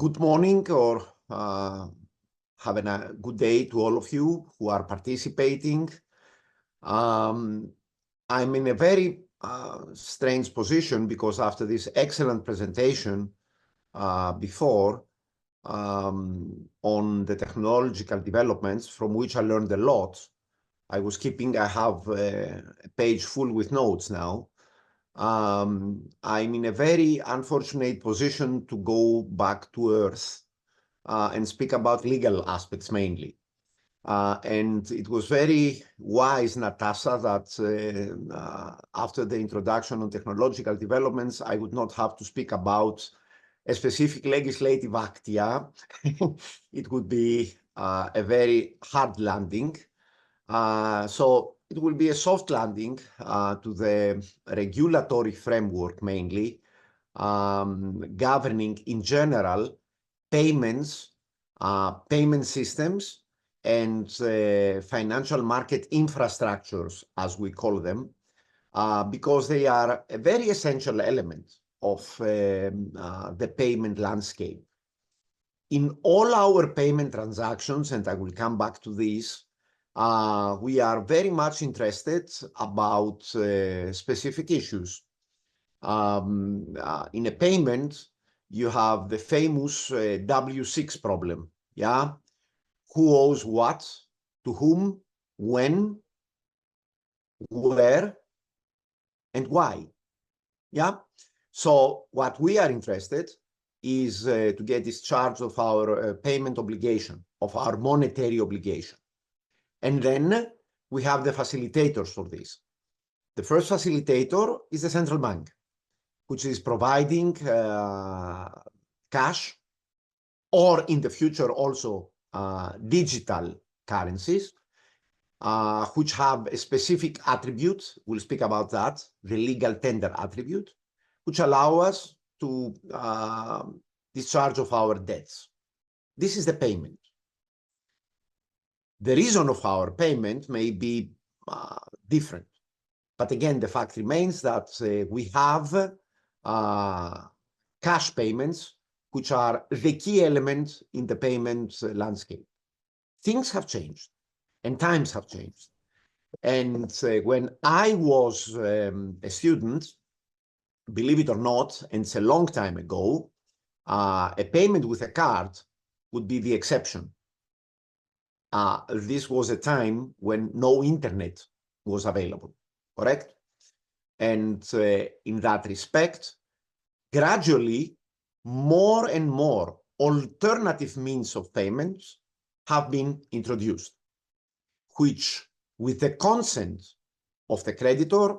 Good morning or having a good day to all of you who are participating. I'm in a very strange position because after this excellent presentation before on the technological developments from which I learned a lot, I have a page full with notes now. I'm in a very unfortunate position to go back to Earth and speak about legal aspects mainly. And it was very wise, Natasha, that after the introduction on technological developments, I would not have to speak about a specific legislative act. Yeah, it would be a very hard landing. So it will be a soft landing to the regulatory framework mainly, governing in general payments, payment systems, and financial market infrastructures, as we call them, because they are a very essential element of the payment landscape. In all our payment transactions, and I will come back to this, we are very much interested about specific issues. In a payment, you have the famous W6 problem, yeah? Who owes what, to whom, when, where, and why, yeah? So what we are interested is to get discharge of our payment obligation, of our monetary obligation. And then we have the facilitators for this. The first facilitator is the central bank, which is providing cash, or in the future also digital currencies, which have a specific attribute. We'll speak about that, the legal tender attribute, which allow us to discharge of our debts. This is the payment. The reason of our payment may be different, but again, the fact remains that we have cash payments, which are the key element in the payment landscape. Things have changed and times have changed. And when I was a student, believe it or not, and it's a long time ago, a payment with a card would be the exception. This was a time when no internet was available, correct? And in that respect, gradually, more and more alternative means of payments have been introduced, which, with the consent of the creditor,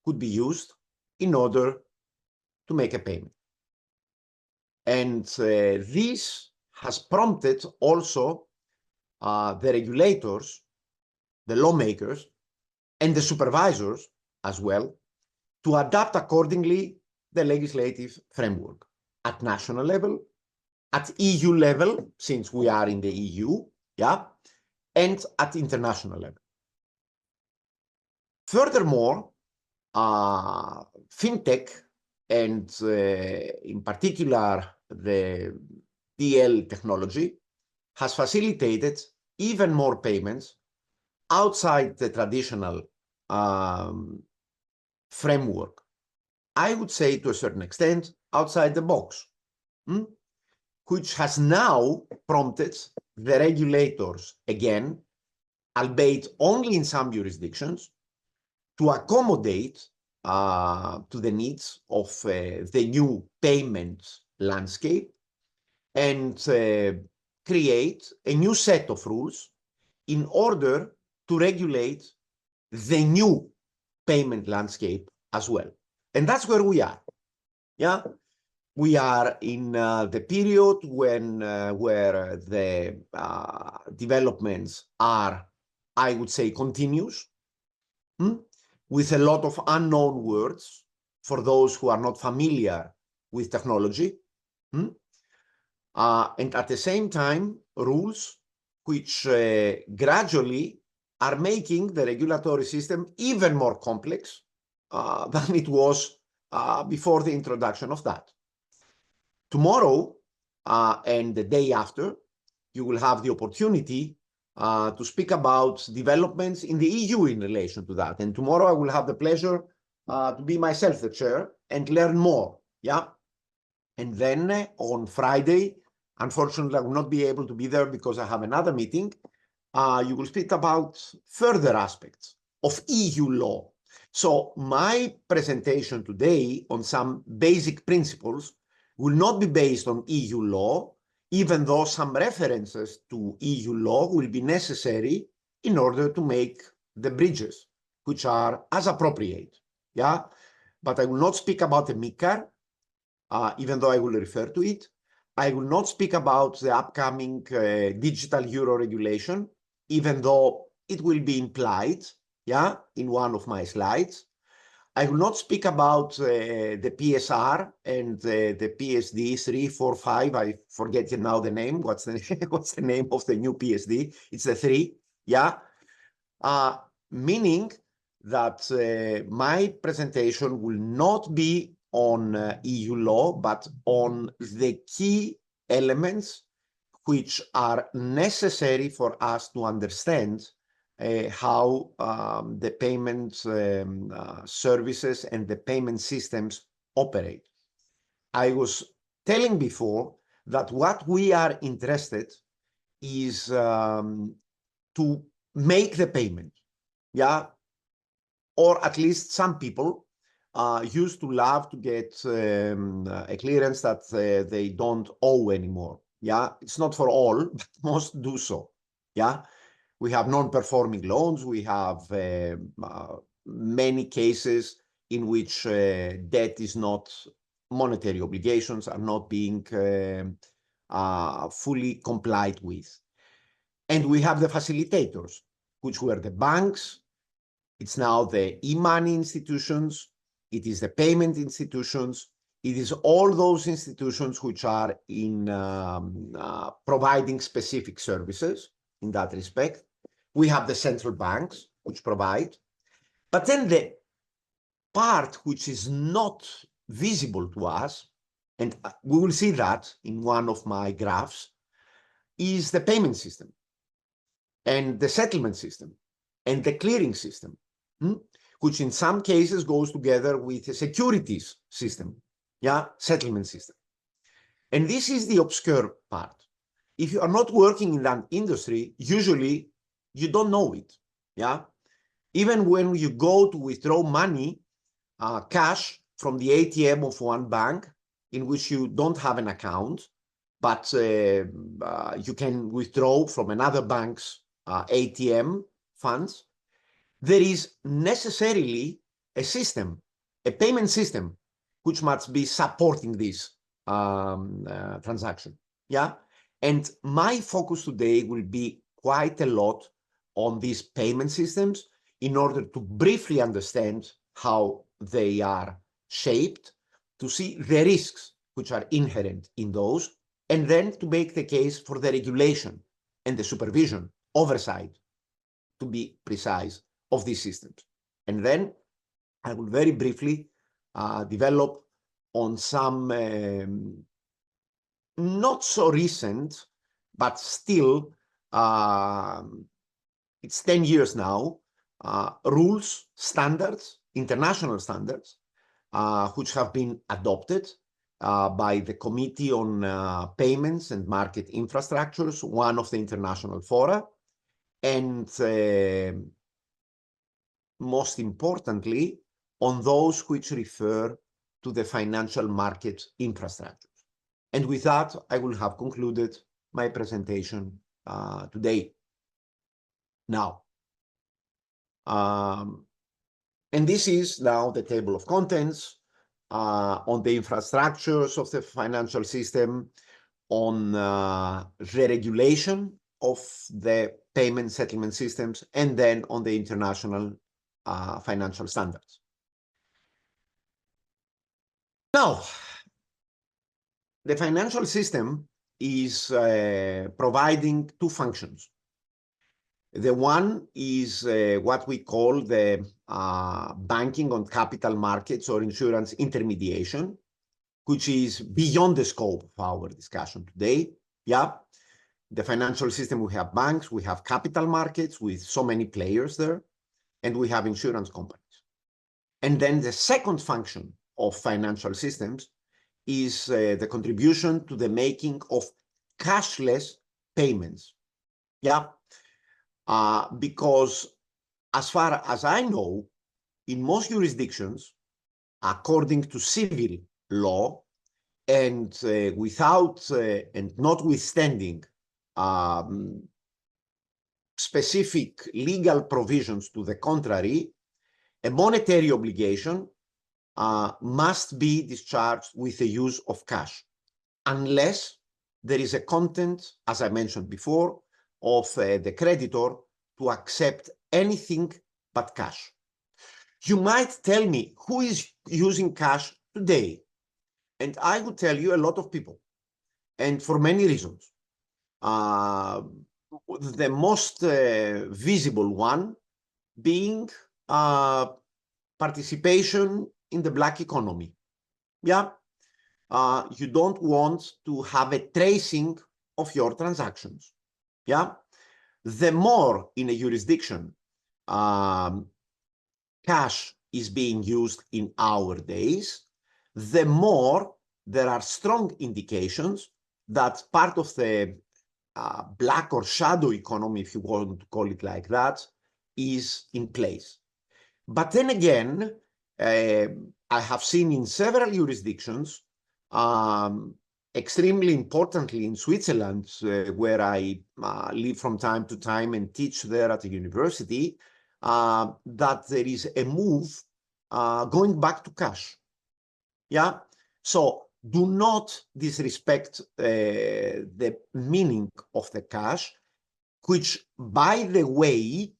could be used in order to make a payment. And this has prompted also the regulators, the lawmakers, and the supervisors as well to adapt accordingly the legislative framework at national level, at EU level, since we are in the EU, yeah, and at international level. Furthermore, fintech, and in particular the DL technology, has facilitated even more payments outside the traditional framework. I would say, to a certain extent, outside the box, which has now prompted the regulators again, albeit only in some jurisdictions, to accommodate to the needs of the new payment landscape and create a new set of rules in order to regulate the new payment landscape as well. And that's where we are. Yeah, we are in the period when where the developments are, I would say, continuous, with a lot of unknown words for those who are not familiar with technology, and at the same time, rules which gradually are making the regulatory system even more complex than it was before the introduction of that. Tomorrow, and the day after, you will have the opportunity to speak about developments in the EU in relation to that. And tomorrow I will have the pleasure to be myself the chair and learn more. Yeah. And then on Friday, unfortunately, I will not be able to be there because I have another meeting. You will speak about further aspects of EU law. So my presentation today on some basic principles will not be based on EU law, even though some references to EU law will be necessary in order to make the bridges, which are as appropriate. Yeah, but I will not speak about the MiCAR, even though I will refer to it. I will not speak about the upcoming digital euro regulation, even though it will be implied, yeah, in one of my slides. I will not speak about the PSR and the PSD 3, 4, 5. I forget now the name. What's the name of the new PSD? It's the 3, yeah. Meaning that my presentation will not be on EU law, but on the key elements which are necessary for us to understand how the payment services and the payment systems operate. I was telling before that what we are interested is to make the payment, yeah, or at least some people used to love to get a clearance that they don't owe anymore. Yeah, it's not for all, but most do so. Yeah, we have non-performing loans. We have many cases in which debt is not, monetary obligations are not being fully complied with. And we have the facilitators, which were the banks. It's now the e-money institutions. It is the payment institutions. It is all those institutions which are in providing specific services in that respect. We have the central banks which provide. But then the part which is not visible to us, and we will see that in one of my graphs, is the payment system and the settlement system and the clearing system, which in some cases goes together with a securities system, yeah, settlement system. And this is the obscure part. If you are not working in that industry, usually you don't know it, yeah. Even when you go to withdraw money, cash from the ATM of one bank in which you don't have an account, but you can withdraw from another bank's ATM funds, there is necessarily a system, a payment system, which must be supporting this transaction. Yeah. And my focus today will be quite a lot on these payment systems in order to briefly understand how they are shaped, to see the risks which are inherent in those, and then to make the case for the regulation and the supervision, oversight, to be precise, of these systems. And then I will very briefly develop on some not so recent, but still, it's 10 years now, rules, standards, international standards, which have been adopted by the Committee on Payments and Market Infrastructures, one of the international fora, and most importantly, on those which refer to the financial market infrastructure. And with that, I will have concluded my presentation today. Now, and this is now the table of contents on the infrastructures of the financial system, on the regulation of the payment settlement systems, and then on the international financial standards. Now, the financial system is providing two functions. The one is what we call the banking on capital markets or insurance intermediation. which is beyond the scope of our discussion today. Yeah, the financial system, we have banks, we have capital markets with so many players there, and we have insurance companies. And then the second function of financial systems is the contribution to the making of cashless payments. Yeah, because as far as I know, in most jurisdictions, according to civil law, and without and notwithstanding specific legal provisions to the contrary, a monetary obligation must be discharged with the use of cash, unless there is a content, as I mentioned before, of the creditor to accept anything but cash. You might tell me who is using cash today, and I would tell you a lot of people, and for many reasons. The most visible one being participation in the black economy. Yeah, you don't want to have a tracing of your transactions. Yeah, the more in a jurisdiction cash is being used in our days, the more there are strong indications that part of the black or shadow economy, if you want to call it like that, is in place. But then again, I have seen in several jurisdictions, extremely importantly in Switzerland, where I live from time to time and teach there at the university, that there is a move going back to cash. Yeah, so do not disrespect the meaning of the cash, which, by the way,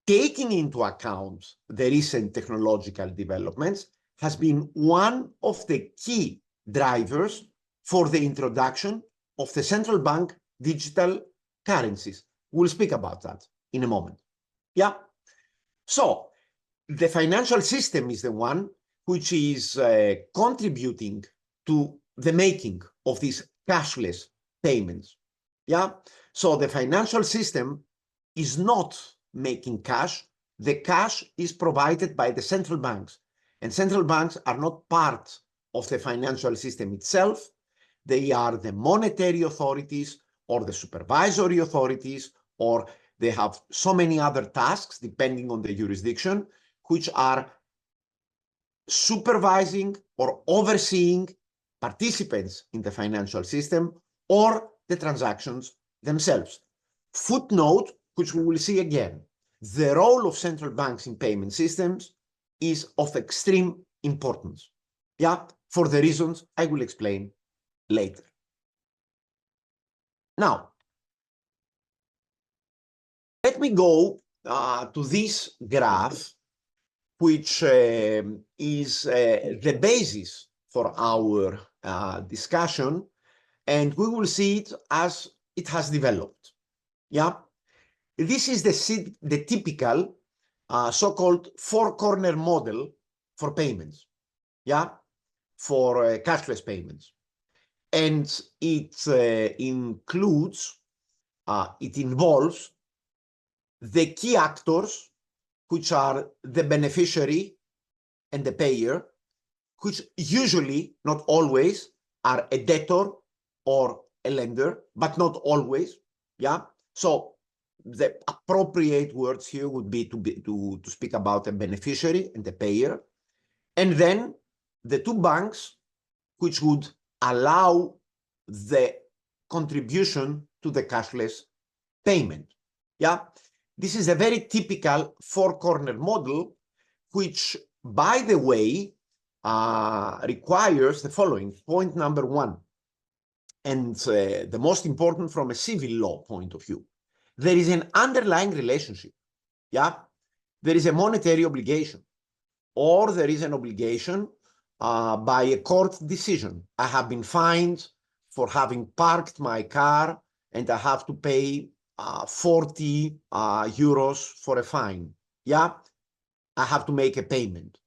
taking into account the recent technological developments, has been one of the key drivers for the introduction of the central bank digital currencies. We'll speak about that in a moment. Yeah. So the financial system is the one which is contributing to the making of these cashless payments. Yeah. So the financial system is not making cash. The cash is provided by the central banks, and central banks are not part of the financial system itself. They are the monetary authorities or the supervisory authorities, or they have so many other tasks depending on the jurisdiction, which are supervising or overseeing participants in the financial system or the transactions themselves. Footnote, which we will see again, the role of central banks in payment systems is of extreme importance. Yeah, for the reasons I will explain later. Now, let me go to this graph, which is the basis for our discussion, and we will see it as it has developed. Yeah, this is the typical so-called four-corner model for payments. Yeah, for cashless payments, and it involves the key actors, which are the beneficiary and the payer, which usually, not always, are a debtor or a lender, but not always. Yeah. So the appropriate words here would be to speak about a beneficiary and the payer, and then the two banks, which would allow the contribution to the cashless payment. Yeah. This is a very typical four-corner model, which, by the way, requires the following. Point number one, and the most important from a civil law point of view. There is an underlying relationship. Yeah, there is a monetary obligation, or there is an obligation by a court decision. I have been fined for having parked my car, and I have to pay 40 euros for a fine. Yeah, I have to make a payment,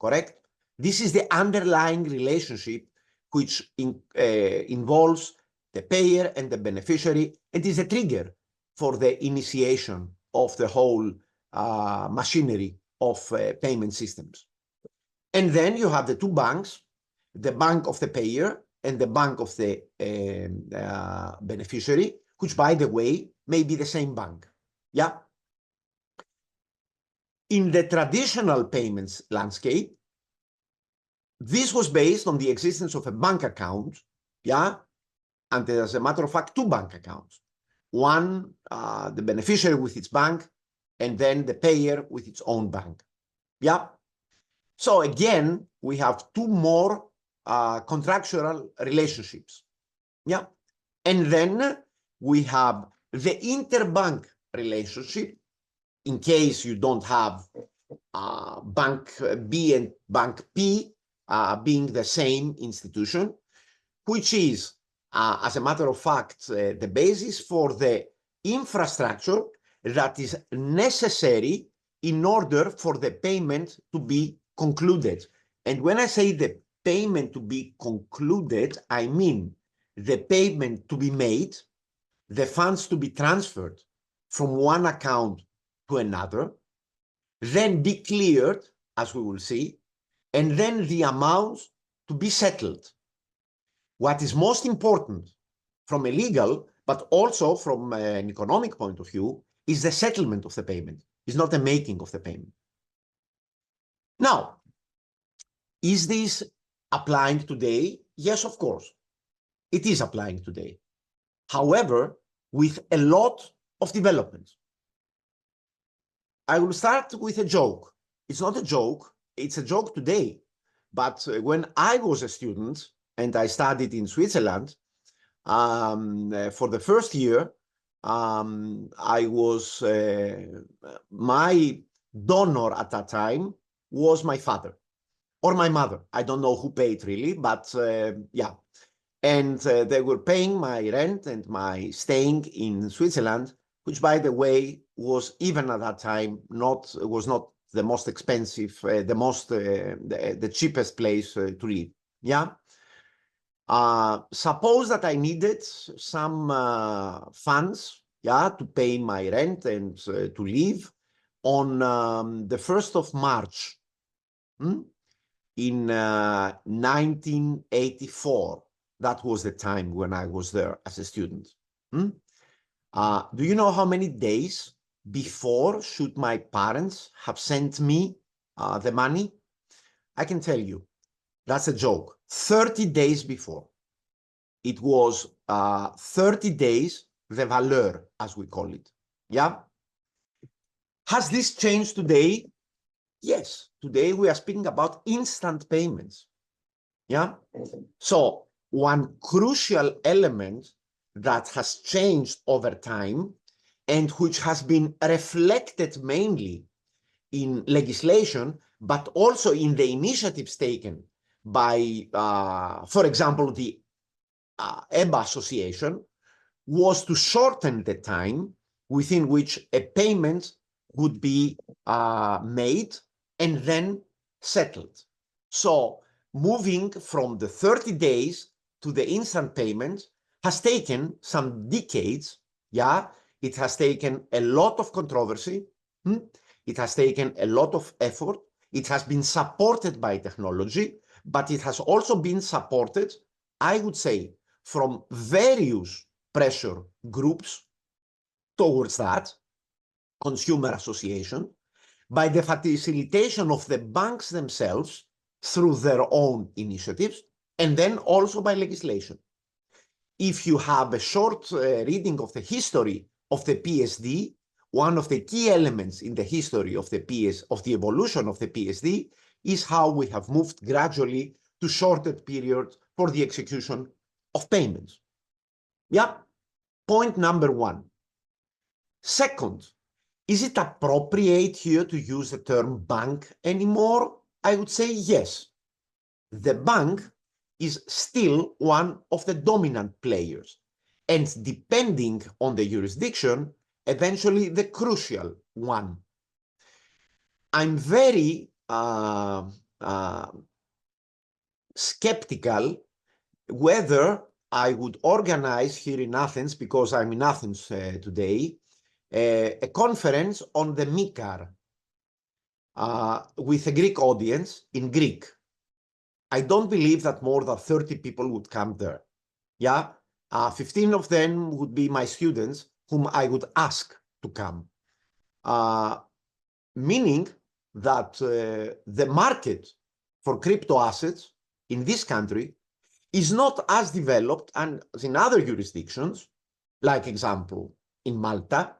correct? This is the underlying relationship which involves the payer and the beneficiary, and is a trigger for the initiation of the whole machinery of payment systems. And then you have the two banks, the bank of the payer and the bank of the beneficiary, which, by the way, may be the same bank. Yeah. In the traditional payments landscape, this was based on the existence of a bank account, yeah, and as a matter of fact, two bank accounts. One, the beneficiary with its bank, and then the payer with its own bank. Yeah. So again, we have two more contractual relationships. Yeah. And then we have the interbank relationship, in case you don't have Bank B and Bank P being the same institution, which is, as a matter of fact, the basis for the infrastructure that is necessary in order for the payment to be concluded. And when I say the payment to be concluded, I mean the payment to be made, the funds to be transferred from one account to another, then be cleared, as we will see, and then the amounts to be settled. What is most important from a legal, but also from an economic point of view, is the settlement of the payment. It's not the making of the payment. Now, is this applying today? Yes, of course. It is applying today. However, with a lot of developments. I will start with a joke. It's not a joke. It's a joke today. But when I was a student and I studied in Switzerland, for the first year, I was, my donor at that time was my father or my mother. I don't know who paid really, but yeah. And they were paying my rent and my staying in Switzerland, which, by the way, was even at that time was not the most expensive, the cheapest place to live. Yeah. Suppose that I needed some funds, yeah, to pay my rent and to live on the 1st of March in 1984. That was the time when I was there as a student. Do you know how many days before should my parents have sent me the money? I can tell you, that's a joke. 30 days before. It was 30 days, the valeur, as we call it. Yeah. Has this changed today? Yes. Today we are speaking about instant payments. Yeah. So one crucial element that has changed over time and which has been reflected mainly in legislation, but also in the initiatives taken by, for example, the EBA Association, was to shorten the time within which a payment would be made and then settled. So moving from the 30 days to the instant payment has taken some decades. Yeah, it has taken a lot of controversy. It has taken a lot of effort. It has been supported by technology, but it has also been supported, I would say, from various pressure groups towards that, consumer association, by the facilitation of the banks themselves through their own initiatives, and then also by legislation. If you have a short reading of the history of the PSD, one of the key elements in the history of the evolution of the PSD is how we have moved gradually to shortened periods for the execution of payments. Yeah, point number one. Second, is it appropriate here to use the term bank anymore? I would say yes. The bank is still one of the dominant players, and depending on the jurisdiction, eventually the crucial one. I'm very skeptical whether I would organize here in Athens, because I'm in Athens today, a conference on the MICAR with a Greek audience in Greek. I don't believe that more than 30 people would come there. Yeah, 15 of them would be my students whom I would ask to come. Meaning that the market for crypto assets in this country is not as developed as in other jurisdictions, like example in Malta,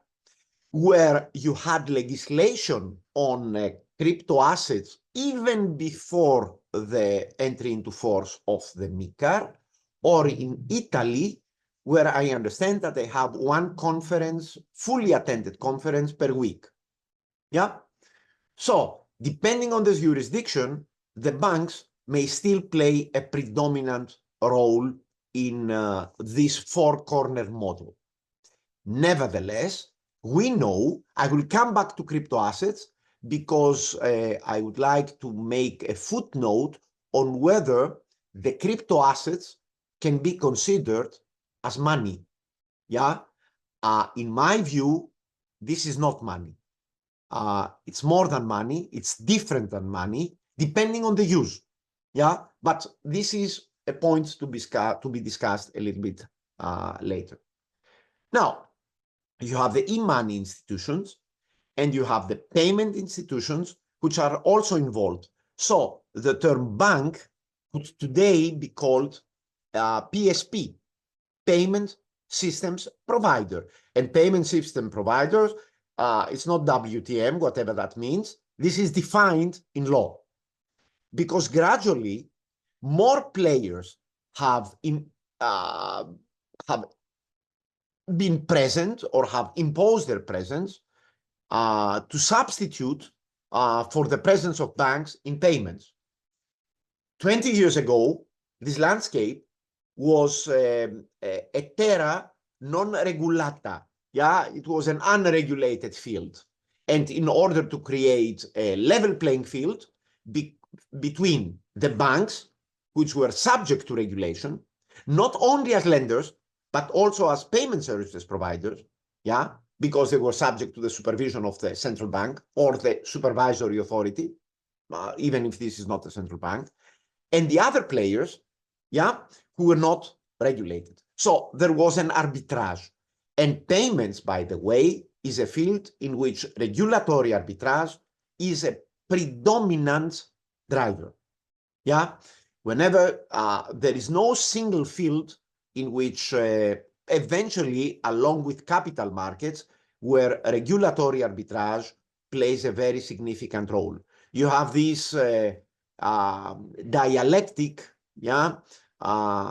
where you had legislation on crypto assets even before the entry into force of the MICAR, or in Italy, where I understand that they have one conference, fully attended conference per week. Yeah. So depending on the jurisdiction, the banks may still play a predominant role in this four-corner model. Nevertheless, we know, I will come back to crypto assets because I would like to make a footnote on whether the crypto assets can be considered as money. Yeah. In my view, this is not money. It's more than money. It's different than money, depending on the use. Yeah. But this is a point to be discussed a little bit later. Now, you have the e-money institutions and you have the payment institutions, which are also involved. So the term bank could today be called PSP, Payment Systems Provider. And payment system providers, it's not WTM, whatever that means. This is defined in law. Because gradually, more players have been present or have imposed their presence to substitute for the presence of banks in payments. 20 years ago, this landscape was a terra non regulata. Yeah, it was an unregulated field. And in order to create a level playing field between the banks, which were subject to regulation, not only as lenders, but also as payment services providers, yeah, because they were subject to the supervision of the central bank or the supervisory authority, even if this is not the central bank, and the other players, yeah, who were not regulated. So there was an arbitrage. And payments, by the way, is a field in which regulatory arbitrage is a predominant driver. Yeah, whenever there is no single field in which eventually, along with capital markets, where regulatory arbitrage plays a very significant role. You have this dialectic, yeah,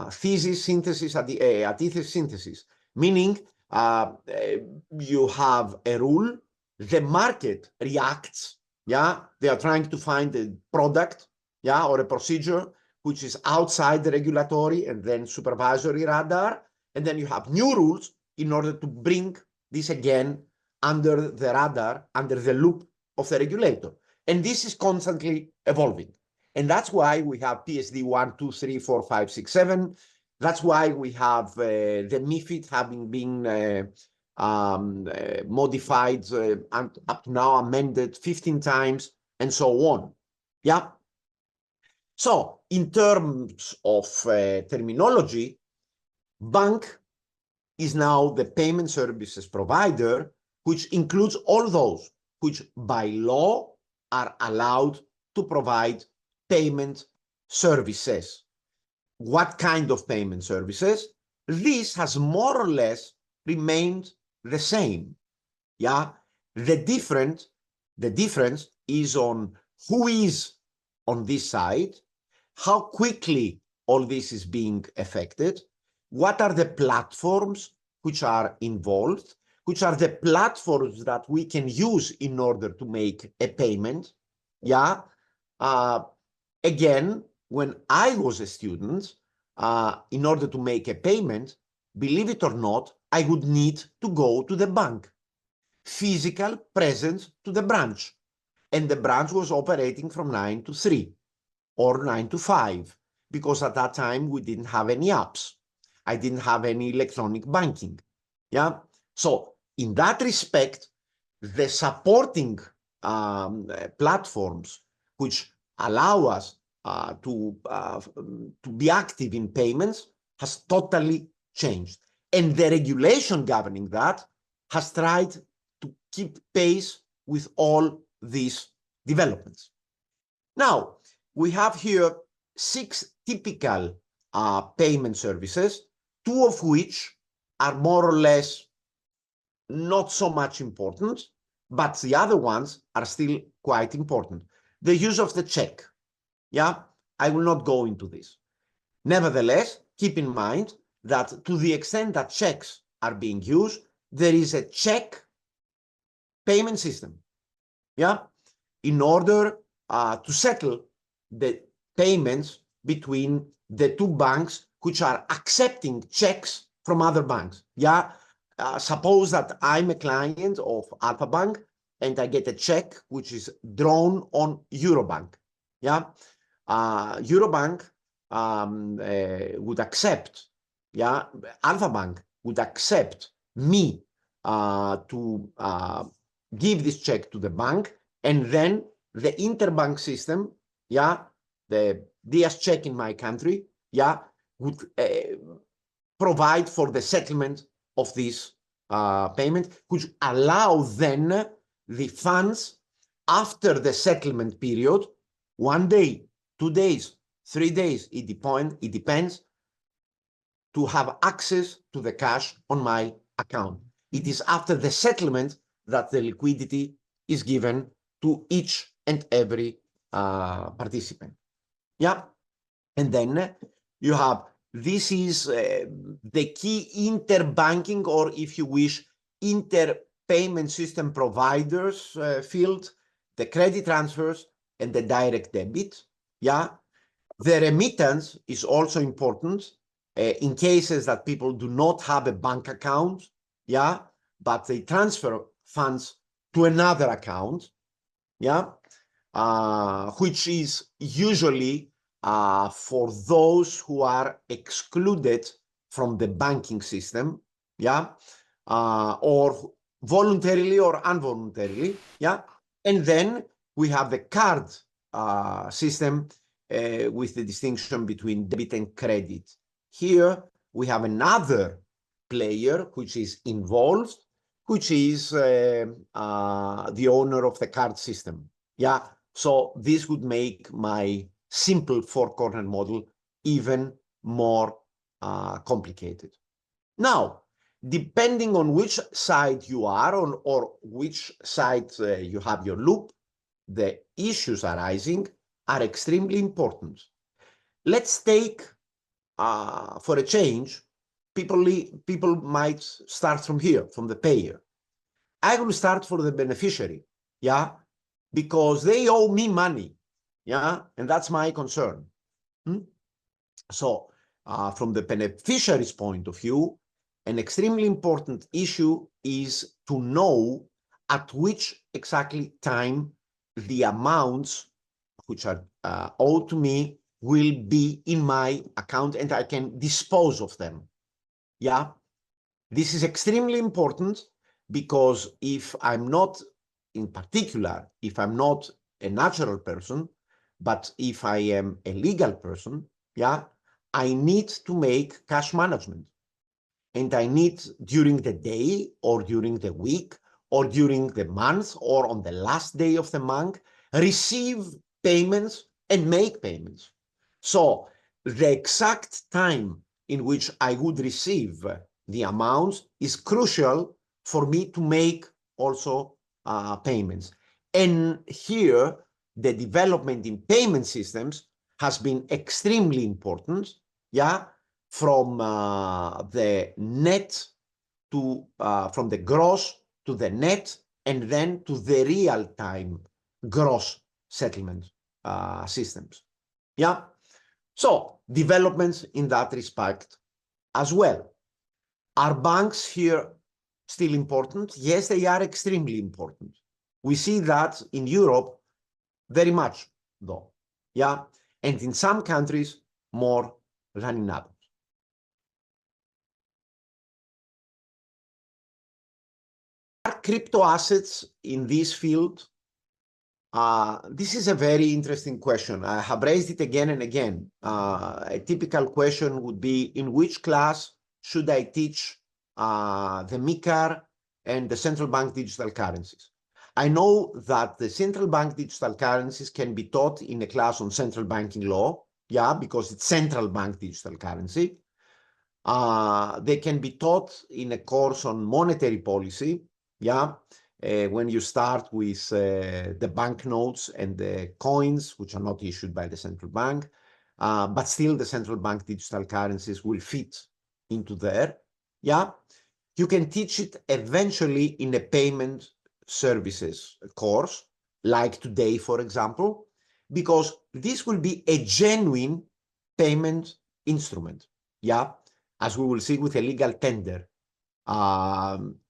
thesis synthesis, antithesis synthesis, meaning you have a rule, the market reacts, yeah, they are trying to find a product, yeah, or a procedure which is outside the regulatory and then supervisory radar, and then you have new rules in order to bring this again under the radar, under the loop of the regulator. And this is constantly evolving. And that's why we have PSD 1, 2, 3, 4, 5, 6, 7. That's why we have the MiFID having been modified and up to now amended 15 times and so on. Yeah. So in terms of terminology, bank is now the payment services provider, which includes all those which by law are allowed to provide payment services. What kind of payment services? This has more or less remained the same. Yeah, the difference is on who is on this side, how quickly all this is being affected, what are the platforms which are involved, which are the platforms that we can use in order to make a payment. Yeah. Again, when I was a student, in order to make a payment, believe it or not, I would need to go to the bank, physical presence to the branch. And the branch was operating from 9 to 3 or 9 to 5. because at that time we didn't have any apps. I didn't have any electronic banking. Yeah. So in that respect, the supporting platforms which allow us to be active in payments has totally changed. And the regulation governing that has tried to keep pace with all these developments. Now, we have here 6 typical payment services, 2 of which are more or less not so much important, but the other ones are still quite important. The use of the check. Yeah, I will not go into this. Nevertheless, keep in mind that to the extent that checks are being used, there is a check payment system. Yeah, in order to settle the payments between the 2 banks which are accepting checks from other banks. Yeah, suppose that I'm a client of Alpha Bank and I get a check which is drawn on Eurobank. Yeah, Eurobank would accept, yeah, Alpha Bank would accept me to give this check to the bank, and then the interbank system, yeah, the Dias check in my country, yeah, would provide for the settlement of this payment, which allow then the funds after the settlement period, 1 day, 2 days, 3 days, it depends, to have access to the cash on my account. It is after the settlement that the liquidity is given to each and every participant. Yeah, and then you have, this is the key interbanking, or if you wish, interpayment system providers field, the credit transfers and the direct debit. Yeah, the remittance is also important in cases that people do not have a bank account. Yeah, but they transfer funds to another account. Yeah, which is usually for those who are excluded from the banking system, yeah, or voluntarily or involuntarily, yeah. And then we have the card system with the distinction between debit and credit. Here we have another player which is involved, which is the owner of the card system. Yeah, so this would make my simple 4-corner model even more complicated. Now, depending on which side you are on, or which side you have your loop, the issues arising are extremely important. Let's take, for a change, people might start from here, from the payer. I will start for the beneficiary, yeah, because they owe me money, yeah, and that's my concern. So from the beneficiary's point of view, an extremely important issue is to know at which exactly time the amounts which are owed to me will be in my account and I can dispose of them. Yeah, this is extremely important, because if I'm not, in particular, if I'm not a natural person, but if I am a legal person, yeah, I need to make cash management. And I need, during the day or during the week or during the month or on the last day of the month, receive payments and make payments. So the exact time in which I would receive the amounts is crucial for me to make also payments. And here, the development in payment systems has been extremely important, yeah, from the net to, from the gross to the net, and then to the real-time gross settlement systems. Yeah, so developments in that respect as well. Are banks here still important? Yes, they are extremely important. We see that in Europe very much, though. Yeah, and in some countries more than in others. Are crypto assets in this field? This is a very interesting question. I have raised it again and again. A typical question would be, in which class should I teach the MiCAR and the central bank digital currencies? I know that the central bank digital currencies can be taught in a class on central banking law, yeah, because it's central bank digital currency. They can be taught in a course on monetary policy, yeah, when you start with the banknotes and the coins, which are not issued by the central bank, but still the central bank digital currencies will fit into there, yeah. You can teach it eventually in a payment services course, like today, for example, because this will be a genuine payment instrument, yeah, as we will see with a legal tender,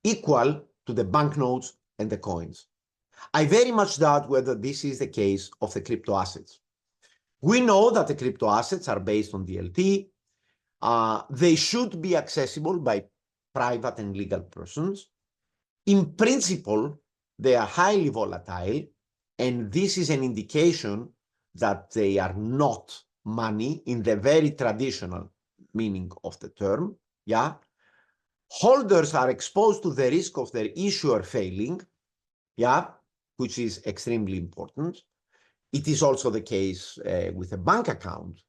equal to the banknotes and the coins. I very much doubt whether this is the case of the crypto assets. We know that the crypto assets are based on DLT. They should be accessible by private and legal persons. In principle, they are highly volatile, and this is an indication that they are not money in the very traditional meaning of the term, yeah. Holders are exposed to the risk of their issuer failing, yeah, which is extremely important. It is also the case with a bank account,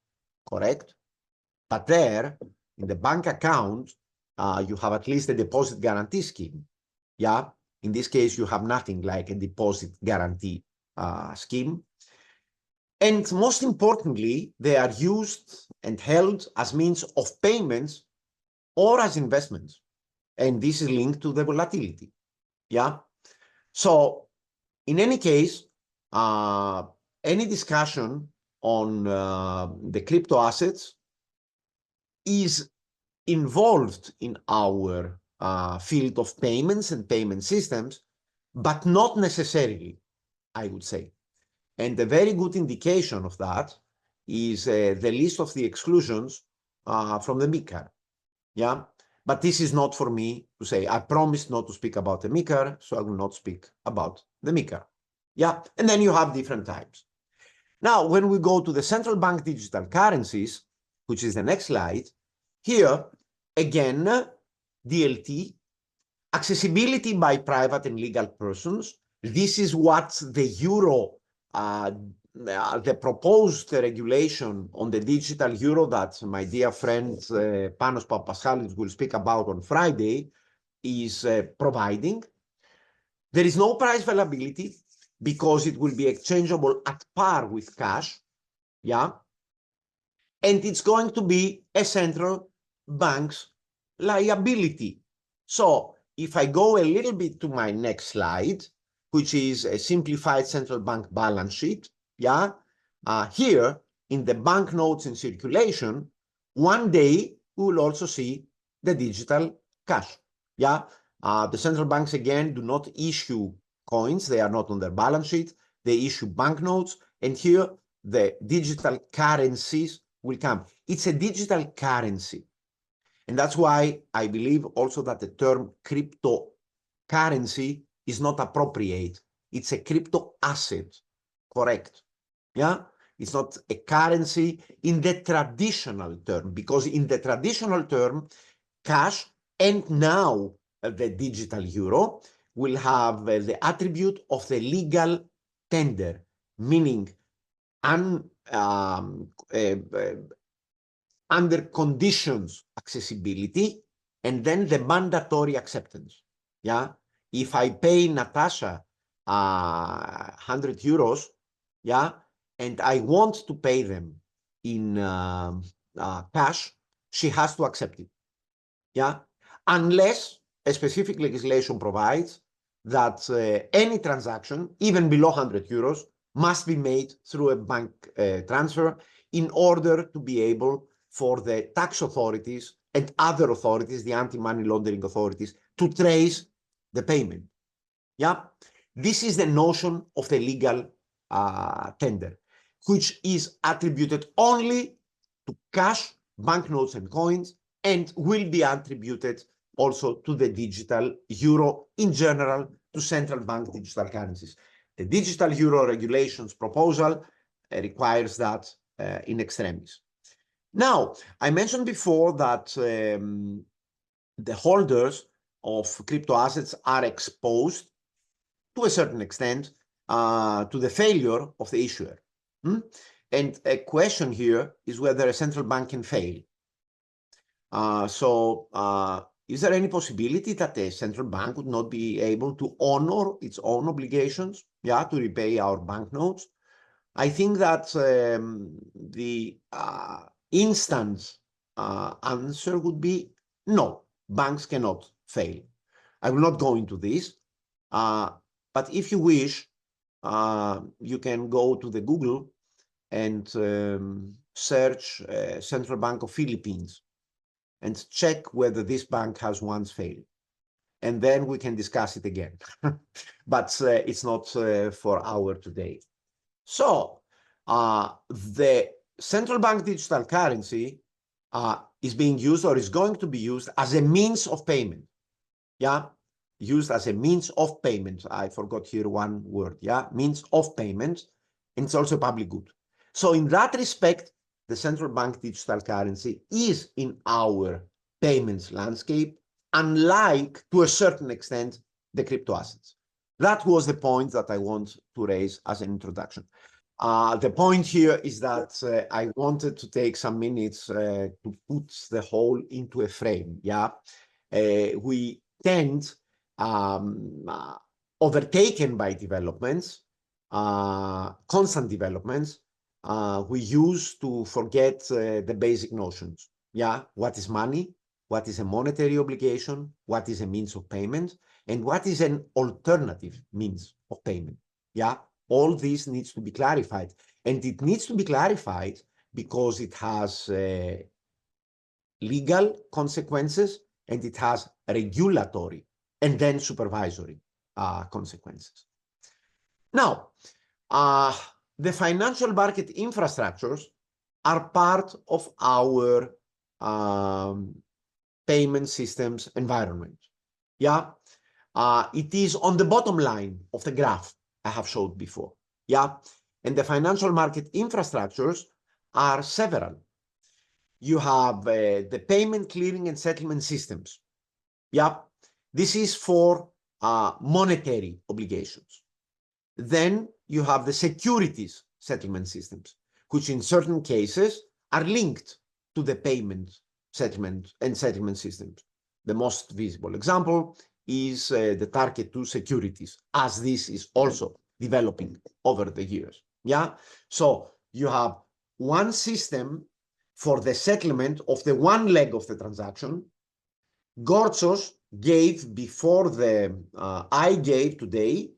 correct? But there, in the bank account, you have at least a deposit guarantee scheme, yeah? In this case, you have nothing like a deposit guarantee scheme. And most importantly, they are used and held as means of payments or as investments. And this is linked to the volatility, yeah? So in any case, any discussion on the crypto assets is involved in our field of payments and payment systems, but not necessarily, I would say. And a very good indication of that is the list of the exclusions from the MiCAR, yeah? But this is not for me to say. I promised not to speak about the MiCAR, so I will not speak about the MiCAR. Yeah, and then you have different types. Now, when we go to the central bank digital currencies, which is the next slide, here, again, DLT, accessibility by private and legal persons. This is what the euro, the proposed regulation on the digital euro that my dear friend Panos Papaschalidis will speak about on Friday is providing. There is no price variability because it will be exchangeable at par with cash, yeah? And it's going to be a central bank's liability. So if I go a little bit to my next slide, which is a simplified central bank balance sheet, yeah? Here, in the banknotes in circulation, one day we will also see the digital cash, yeah? The central banks, again, do not issue coins. They are not on their balance sheet. They issue banknotes. And here, the digital currencies will come. It's a digital currency. And that's why I believe also that the term cryptocurrency is not appropriate. It's a crypto asset, correct? Yeah? It's not a currency in the traditional term, because in the traditional term, cash and now the digital euro will have the attribute of the legal tender, meaning under conditions accessibility, and then the mandatory acceptance. Yeah, if I pay Natasha 100 euros, yeah, and I want to pay them in cash, she has to accept it. Yeah, unless a specific legislation provides that any transaction, even below 100 euros, must be made through a bank transfer in order to be able for the tax authorities and other authorities, the anti-money laundering authorities, to trace the payment. Yeah, this is the notion of the legal tender, which is attributed only to cash, banknotes, and coins, and will be attributed also to the digital euro in general, to central bank digital currencies. The digital euro regulations proposal requires that in extremis. Now, I mentioned before that the holders of crypto assets are exposed to a certain extent to the failure of the issuer. And a question here is whether a central bank can fail. Is there any possibility that a central bank would not be able to honor its own obligations, to repay our banknotes? I think that the instant answer would be no, banks cannot fail. I will not go into this, but if you wish, you can go to the Google and search Central Bank of Philippines and check whether this bank has once failed. And then we can discuss it again. But it's not for our today. So the central bank digital currency is being used, or is going to be used, as a means of payment. Used as a means of payment. I forgot here one word. Means of payment. And it's also a public good. So in that respect, the central bank digital currency is in our payments landscape, unlike, to a certain extent, the crypto assets. That was the point that I want to raise as an introduction. The point here is that I wanted to take some minutes to put the whole into a frame. We tend, overtaken by developments, constant developments, we used to forget the basic notions. What is money? What is a monetary obligation? What is a means of payment? And what is an alternative means of payment? All this needs to be clarified. And it needs to be clarified because it has legal consequences, and it has regulatory and then supervisory consequences. Now, the financial market infrastructures are part of our payment systems environment. It is on the bottom line of the graph I have showed before. And the financial market infrastructures are several. You have the payment, clearing, and settlement systems. This is for monetary obligations. Then you have the securities settlement systems, which in certain cases are linked to the payment, settlement, and settlement systems. The most visible example is the Target 2 securities, as this is also developing over the years. So you have one system for the settlement of the one leg of the transaction. Gortzos gave before I gave today,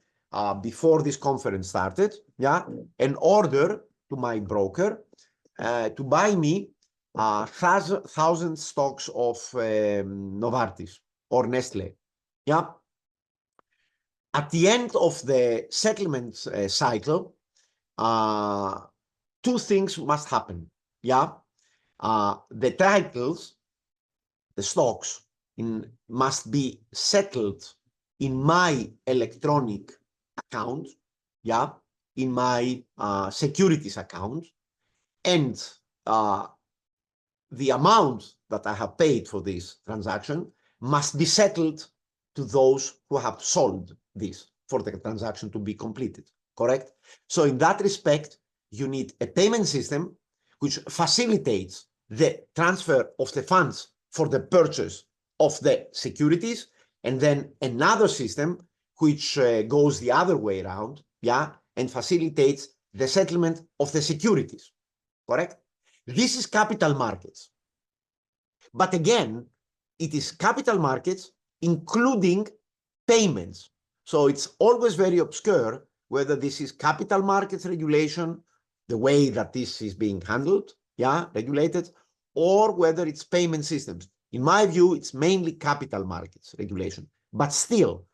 before this conference started, an order to my broker to buy me 1,000 stocks of Novartis or Nestle. At the end of the settlement cycle, two things must happen. The titles, the stocks, must be settled in my electronic account, in my securities account, and the amount that I have paid for this transaction must be settled to those who have sold this for the transaction to be completed, correct? So in that respect, you need a payment system which facilitates the transfer of the funds for the purchase of the securities, and then another system which goes the other way around, and facilitates the settlement of the securities, correct? This is capital markets. But again, it is capital markets including payments. So it's always very obscure whether this is capital markets regulation, the way that this is being handled, regulated, or whether it's payment systems. In my view, it's mainly capital markets regulation. But still,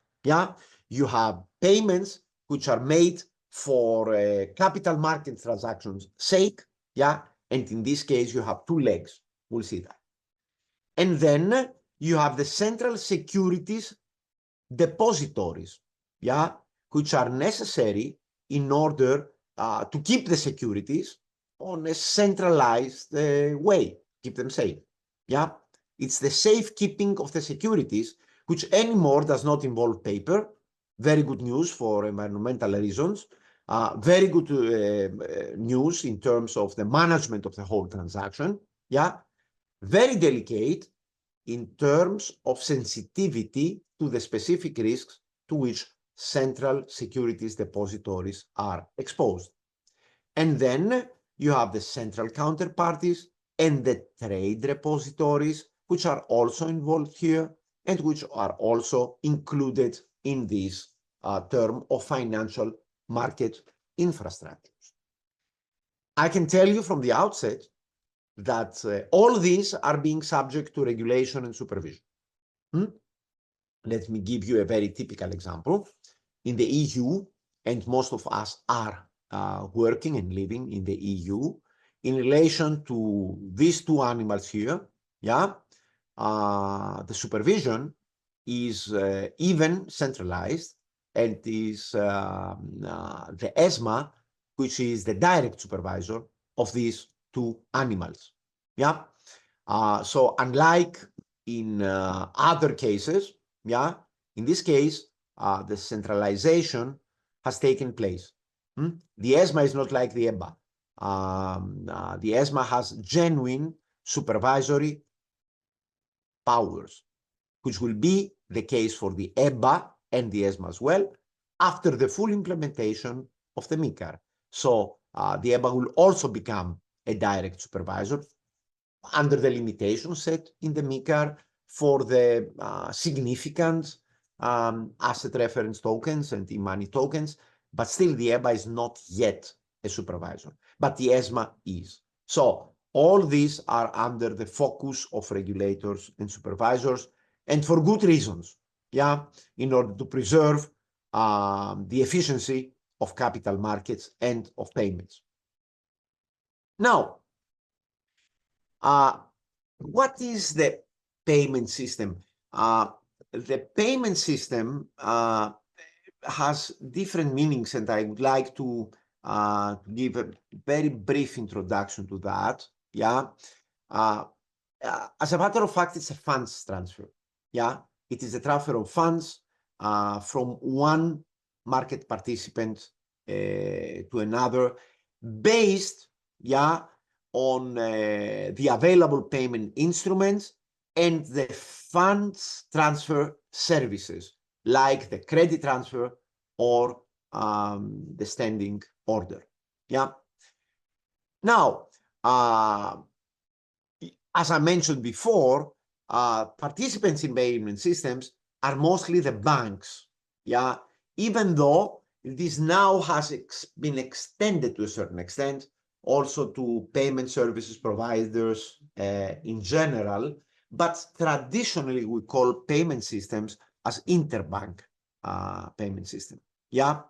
you have payments which are made for capital market transactions' sake, And in this case, you have two legs. We'll see that. And then you have the central securities depositories, yeah, which are necessary in order to keep the securities on a centralized way, keep them safe. Yeah, it's the safekeeping of the securities, which anymore does not involve paper. Very good news for environmental reasons. Very good news in terms of the management of the whole transaction. Yeah, very delicate in terms of sensitivity to the specific risks to which central securities depositories are exposed. And then you have the central counterparties and the trade repositories, which are also involved here and which are also included in this term of financial market infrastructures. I can tell you from the outset that all these are being subject to regulation and supervision. Let me give you a very typical example. In the EU, and most of us are working and living in the EU, in relation to these two animals here, yeah, the supervision is even centralized, and is the ESMA, which is the direct supervisor of these two animals. Yeah. So unlike in other cases, yeah, in this case, the centralization has taken place. The ESMA is not like the EBA. The ESMA has genuine supervisory powers, which will be the case for the EBA and the ESMA as well, after the full implementation of the MiCAR. So the EBA will also become a direct supervisor under the limitations set in the MiCAR for the significant asset reference tokens and e-money tokens, but still the EBA is not yet a supervisor, but the ESMA is. So all these are under the focus of regulators and supervisors, and for good reasons, yeah, in order to preserve the efficiency of capital markets and of payments. Now, what is the payment system? The payment system has different meanings, and I would like to give a very brief introduction to that. Yeah. As a matter of fact, it's a funds transfer. Yeah. It is a transfer of funds from one market participant to another, based, yeah, on the available payment instruments and the funds transfer services, like the credit transfer or the standing order. Yeah. Now, as I mentioned before, participants in payment systems are mostly the banks. Yeah. Even though this now has been extended to a certain extent also to payment services providers in general, but traditionally we call payment systems as interbank payment system. Yeah.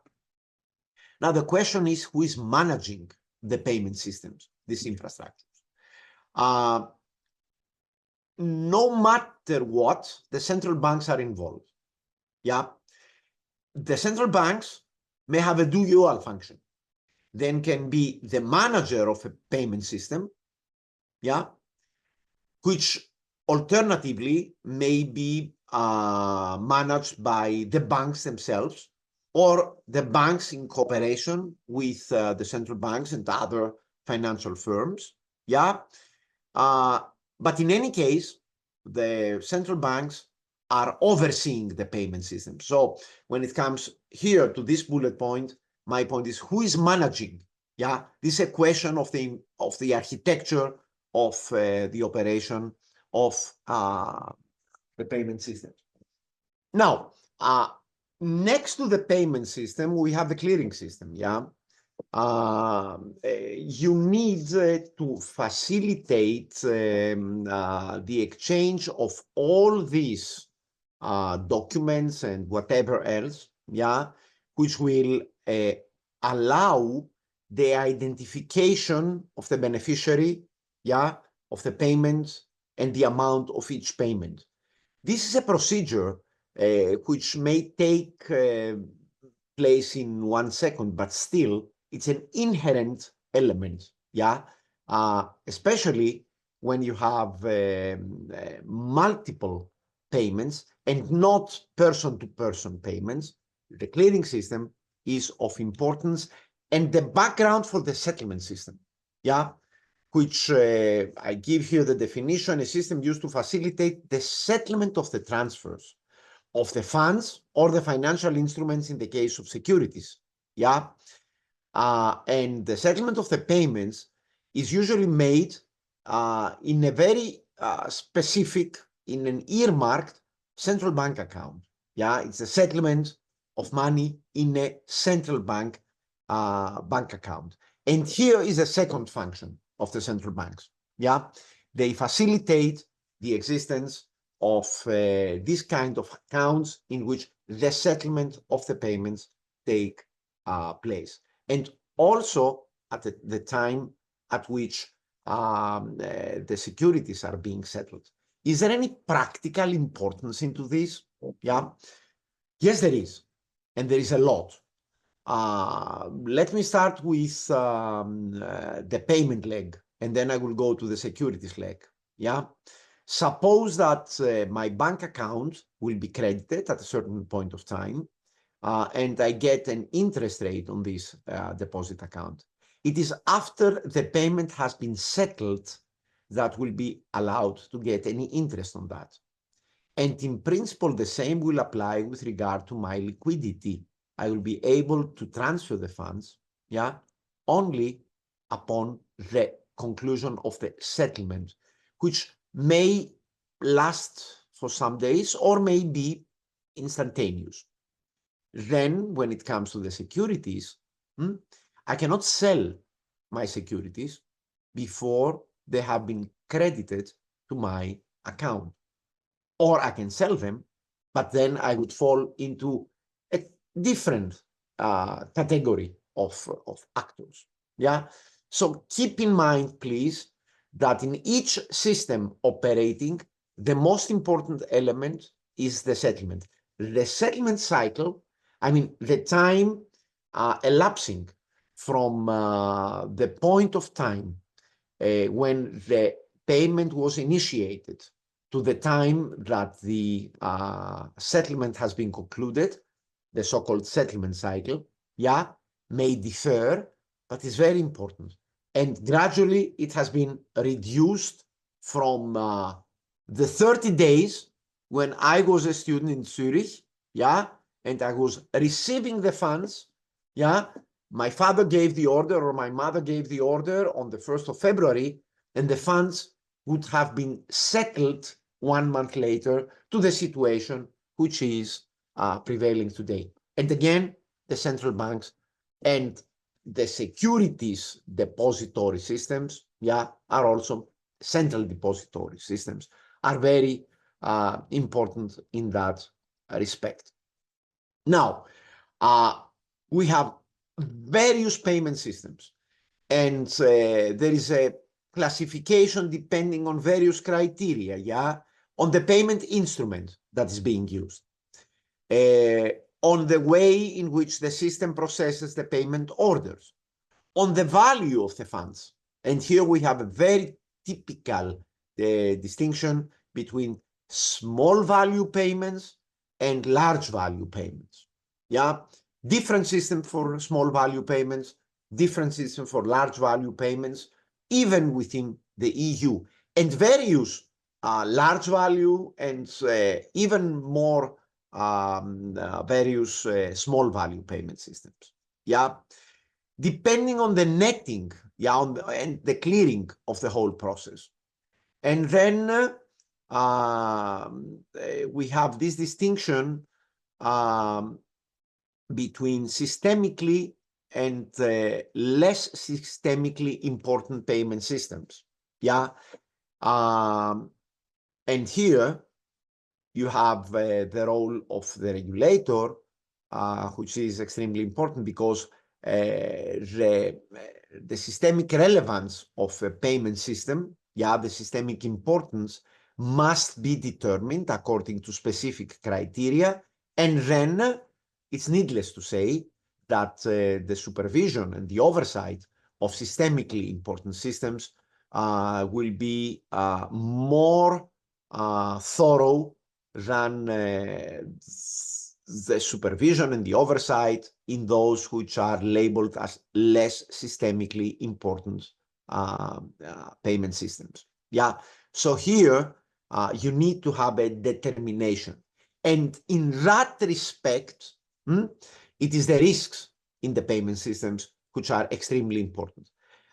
Now the question is, who is managing the payment systems, these infrastructures? No matter what, the central banks are involved. Yeah. The central banks may have a dual function. Then can be the manager of a payment system, yeah, which alternatively may be managed by the banks themselves, or the banks in cooperation with the central banks and other financial firms. Yeah. But in any case, the central banks are overseeing the payment system. So when it comes here to this bullet point, my point is, who is managing? Yeah, this is a question of the architecture of the operation of the payment system. Now, next to the payment system, we have the clearing system. Yeah, you need to facilitate the exchange of all these documents and whatever else, yeah, which will allow the identification of the beneficiary, yeah, of the payment and the amount of each payment. This is a procedure which may take place in 1 second, but still it's an inherent element, yeah, especially when you have multiple payments and not person-to-person payments. The clearing system is of importance, and the background for the settlement system, yeah, which I give here the definition: a system used to facilitate the settlement of the transfers of the funds or the financial instruments in the case of securities, yeah? And the settlement of the payments is usually made in a very specific, in an earmarked central bank account, yeah? It's a settlement of money in a central bank bank account. And here is a second function of the central banks, yeah? They facilitate the existence of this kind of accounts in which the settlement of the payments take place. And also at the time at which the securities are being settled. Is there any practical importance into this? Yeah. Yes, there is. And there is a lot. Let me start with the payment leg, and then I will go to the securities leg. Yeah. Suppose that my bank account will be credited at a certain point of time, and I get an interest rate on this deposit account. It is after the payment has been settled that will be allowed to get any interest on that. And in principle, the same will apply with regard to my liquidity. I will be able to transfer the funds, yeah, only upon the conclusion of the settlement, which may last for some days or may be instantaneous. Then, when it comes to the securities, I cannot sell my securities before they have been credited to my account. Or I can sell them, but then I would fall into a different category of actors. Yeah. So keep in mind, please, that in each system operating, the most important element is the settlement. The settlement cycle, I mean, the time elapsing from the point of time when the payment was initiated to the time that the settlement has been concluded, the so-called settlement cycle, yeah, may differ, but it's very important. And gradually it has been reduced from the 30 days when I was a student in Zurich, yeah, and I was receiving the funds, yeah. My father gave the order or my mother gave the order on the 1st of February, and the funds would have been settled 1 month later to the situation which is prevailing today. And again, the central banks and the securities depository systems, yeah, are also central depository systems, are very important in that respect. Now, we have various payment systems, and there is a classification depending on various criteria, yeah, on the payment instrument that is being used, on the way in which the system processes the payment orders, on the value of the funds. And here we have a very typical distinction between small value payments and large value payments. Yeah, different system for small value payments, different system for large value payments, even within the EU, and various large value and even more various small value payment systems. Yeah, depending on the netting, yeah, and the clearing of the whole process. And then we have this distinction between systemically and less systemically important payment systems. Yeah. And here you have the role of the regulator, which is extremely important because the systemic relevance of a payment system, the systemic importance, must be determined according to specific criteria. And then it's needless to say that the supervision and the oversight of systemically important systems will be more thorough than the supervision and the oversight in those which are labeled as less systemically important payment systems. So here you need to have a determination. And in that respect, it is the risks in the payment systems which are extremely important.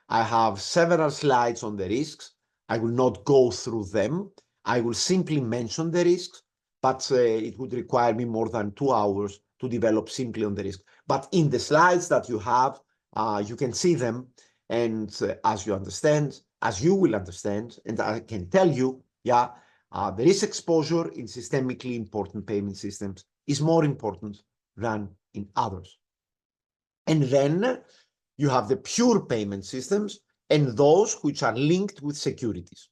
I have several slides on the risks. I will not go through them. I will simply mention the risks, but it would require me more than 2 hours to develop simply on the risk. But in the slides that you have, you can see them. And as you will understand, and I can tell you, the risk exposure in systemically important payment systems is more important than in others. And then you have the pure payment systems and those which are linked with securities,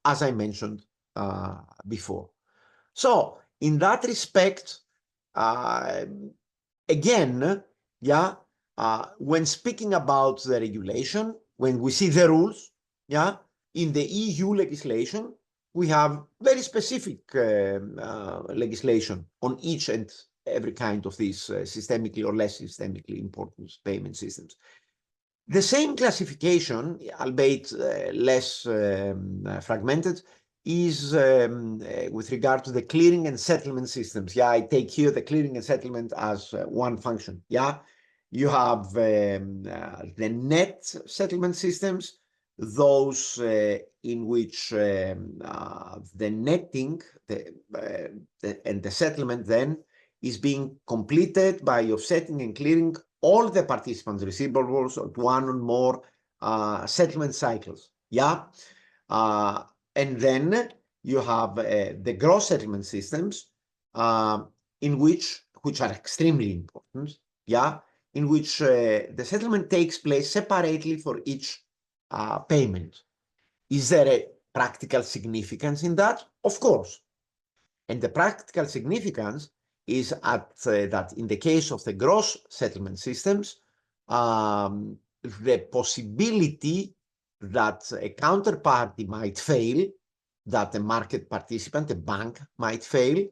as I mentioned before. So in that respect, again, when speaking about the regulation, when we see the rules, in the EU legislation, we have very specific legislation on each and every kind of these systemically or less systemically important payment systems. The same classification, albeit less fragmented, is with regard to the clearing and settlement systems. I take here the clearing and settlement as one function. You have the net settlement systems, those in which the netting and the settlement then is being completed by offsetting and clearing all the participants' receivables at one or more settlement cycles. And then you have the gross settlement systems, which are extremely important, in which the settlement takes place separately for each payment. Is there a practical significance in that? Of course. And the practical significance is that in the case of the gross settlement systems, the possibility that a counterparty might fail, that a market participant, a bank, might fail,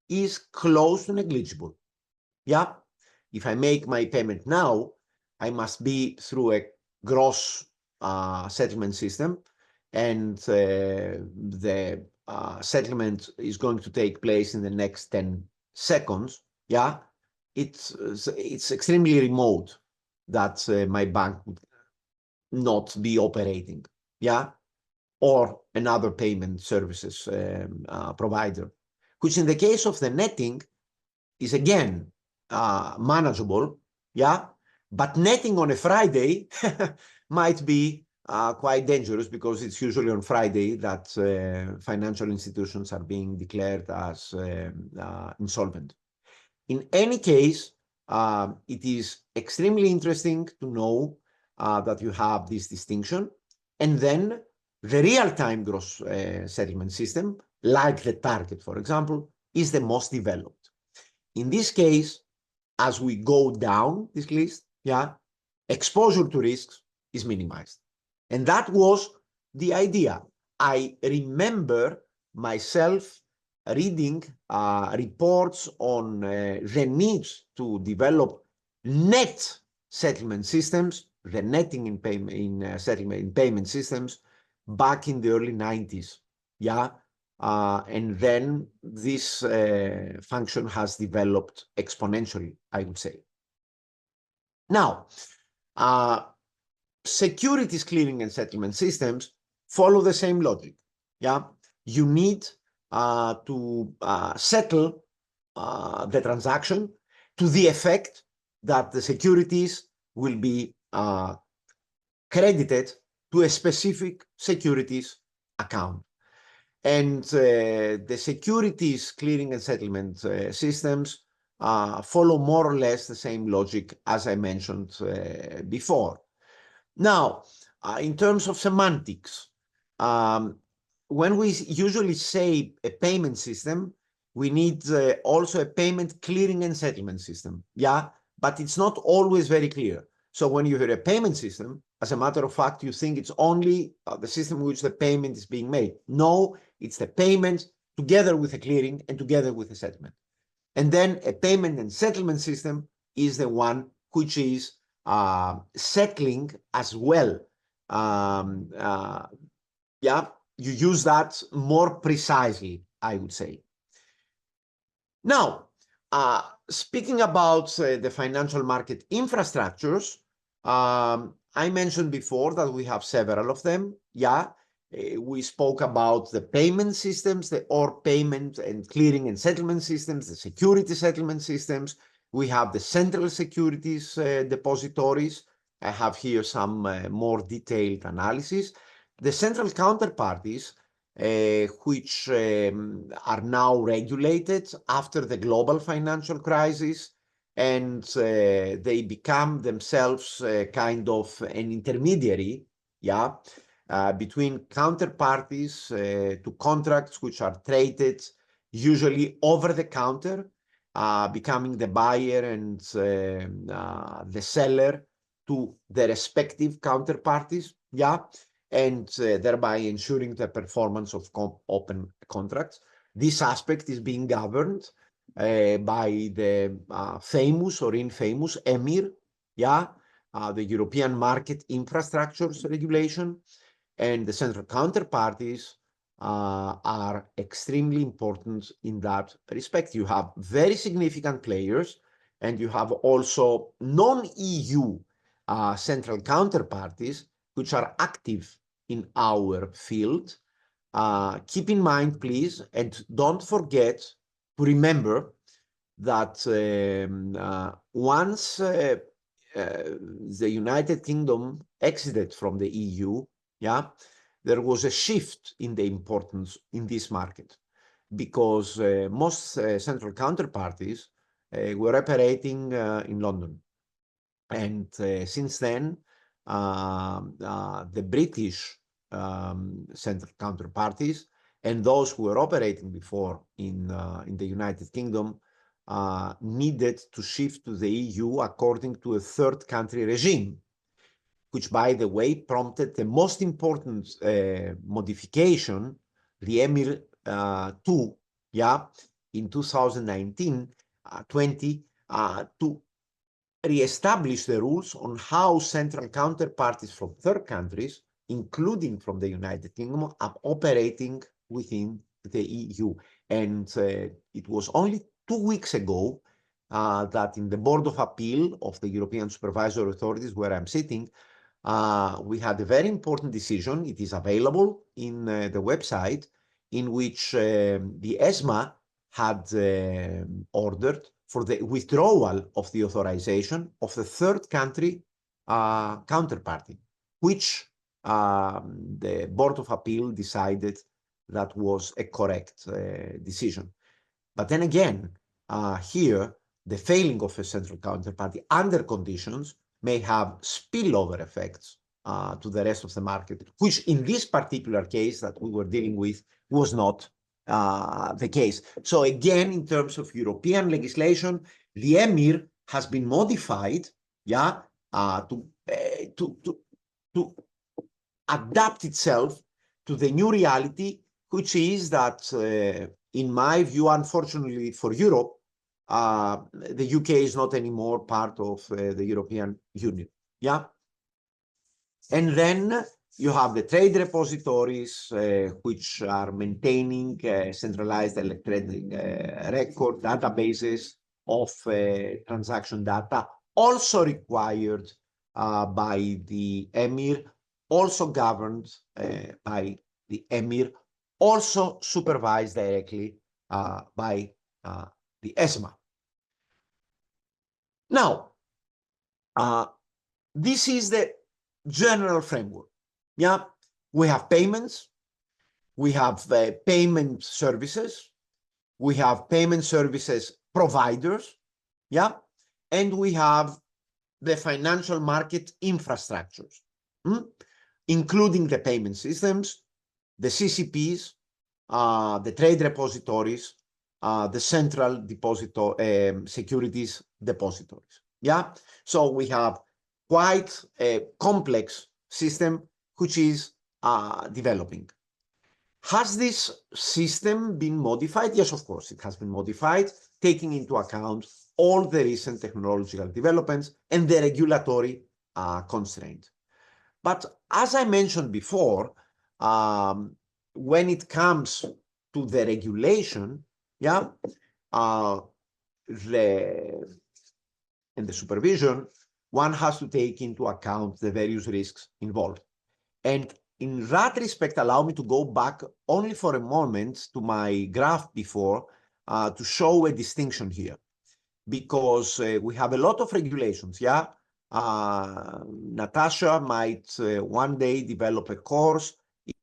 is close to negligible. If I make my payment now, I must be through a gross settlement system, and the settlement is going to take place in the next 10 seconds. It's extremely remote that my bank would not be operating, or another payment services provider, which in the case of the netting is again manageable, but netting on a Friday might be quite dangerous, because it's usually on Friday that financial institutions are being declared as insolvent. In any case, it is extremely interesting to know that you have this distinction. And then the real-time gross settlement system, like the target, for example, is the most developed. In this case, as we go down this list, exposure to risks is minimized. And that was the idea. I remember myself reading reports on the need to develop net settlement systems, the netting in payment systems, back in the early 90s. And then this function has developed exponentially, I would say. Now, securities clearing and settlement systems follow the same logic. You need to settle the transaction to the effect that the securities will be credited to a specific securities account. And the securities clearing and settlement systems follow more or less the same logic as I mentioned before. Now, in terms of semantics, when we usually say a payment system, we need also a payment clearing and settlement system. Yeah, but it's not always very clear. So when you hear a payment system, as a matter of fact, you think it's only the system in which the payment is being made. No, it's the payment together with a clearing and together with a settlement. And then a payment and settlement system is the one which is settling as well. Yeah, you use that more precisely, I would say. Now, speaking about the financial market infrastructures, I mentioned before that we have several of them. Yeah, we spoke about the payment systems, or payment and clearing and settlement systems, the security settlement systems. We have the central securities depositories. I have here some more detailed analysis. The central counterparties, which are now regulated after the global financial crisis, and they become themselves kind of an intermediary, yeah, between counterparties to contracts which are traded usually over the counter, becoming the buyer and the seller to the respective counterparties, yeah, and thereby ensuring the performance of open contracts. This aspect is being governed by the famous or infamous EMIR, yeah, the European Market Infrastructures Regulation, and the central counterparties are extremely important in that respect. You have very significant players, and you have also non-EU central counterparties which are active in our field. Keep in mind, please, and don't forget to remember that once the United Kingdom exited from the EU, yeah, there was a shift in the importance in this market, because most central counterparties were operating in London. And since then, the British central counterparties and those who were operating before in the United Kingdom needed to shift to the EU according to a third country regime, which, by the way, prompted the most important modification, the EMIR 2, yeah, in 2019-20, to re-establish the rules on how central counterparties from third countries, including from the United Kingdom, are operating within the EU. And it was only 2 weeks ago that in the Board of Appeal of the European Supervisory Authorities, where I'm sitting, we had a very important decision. It is available in the website, in which the ESMA had ordered for the withdrawal of the authorization of the third country counterparty, which the Board of Appeal decided that was a correct decision. But then again, here, the failing of a central counterparty under conditions may have spillover effects to the rest of the market, which in this particular case that we were dealing with was not the case. So again, in terms of European legislation, the EMIR has been modified, yeah, to adapt itself to the new reality, which is that, in my view, unfortunately for Europe, the UK is not anymore part of the European Union, yeah? And then you have the trade repositories, which are maintaining centralized electronic record databases of transaction data, also required by the EMIR, also governed by the EMIR, also supervised directly by the ESMA. Now, this is the general framework. Yeah, we have payments, we have payment services, we have payment services providers, yeah, and we have the financial market infrastructures, including the payment systems, the CCPs, the trade repositories, the central securities depositories. Yeah, so we have quite a complex system which is developing. Has this system been modified? Yes, of course, it has been modified, taking into account all the recent technological developments and the regulatory constraints. But as I mentioned before, when it comes to the regulation, yeah, and the supervision, one has to take into account the various risks involved. And in that respect, allow me to go back only for a moment to my graph before to show a distinction here, because we have a lot of regulations, yeah? Natasha might one day develop a course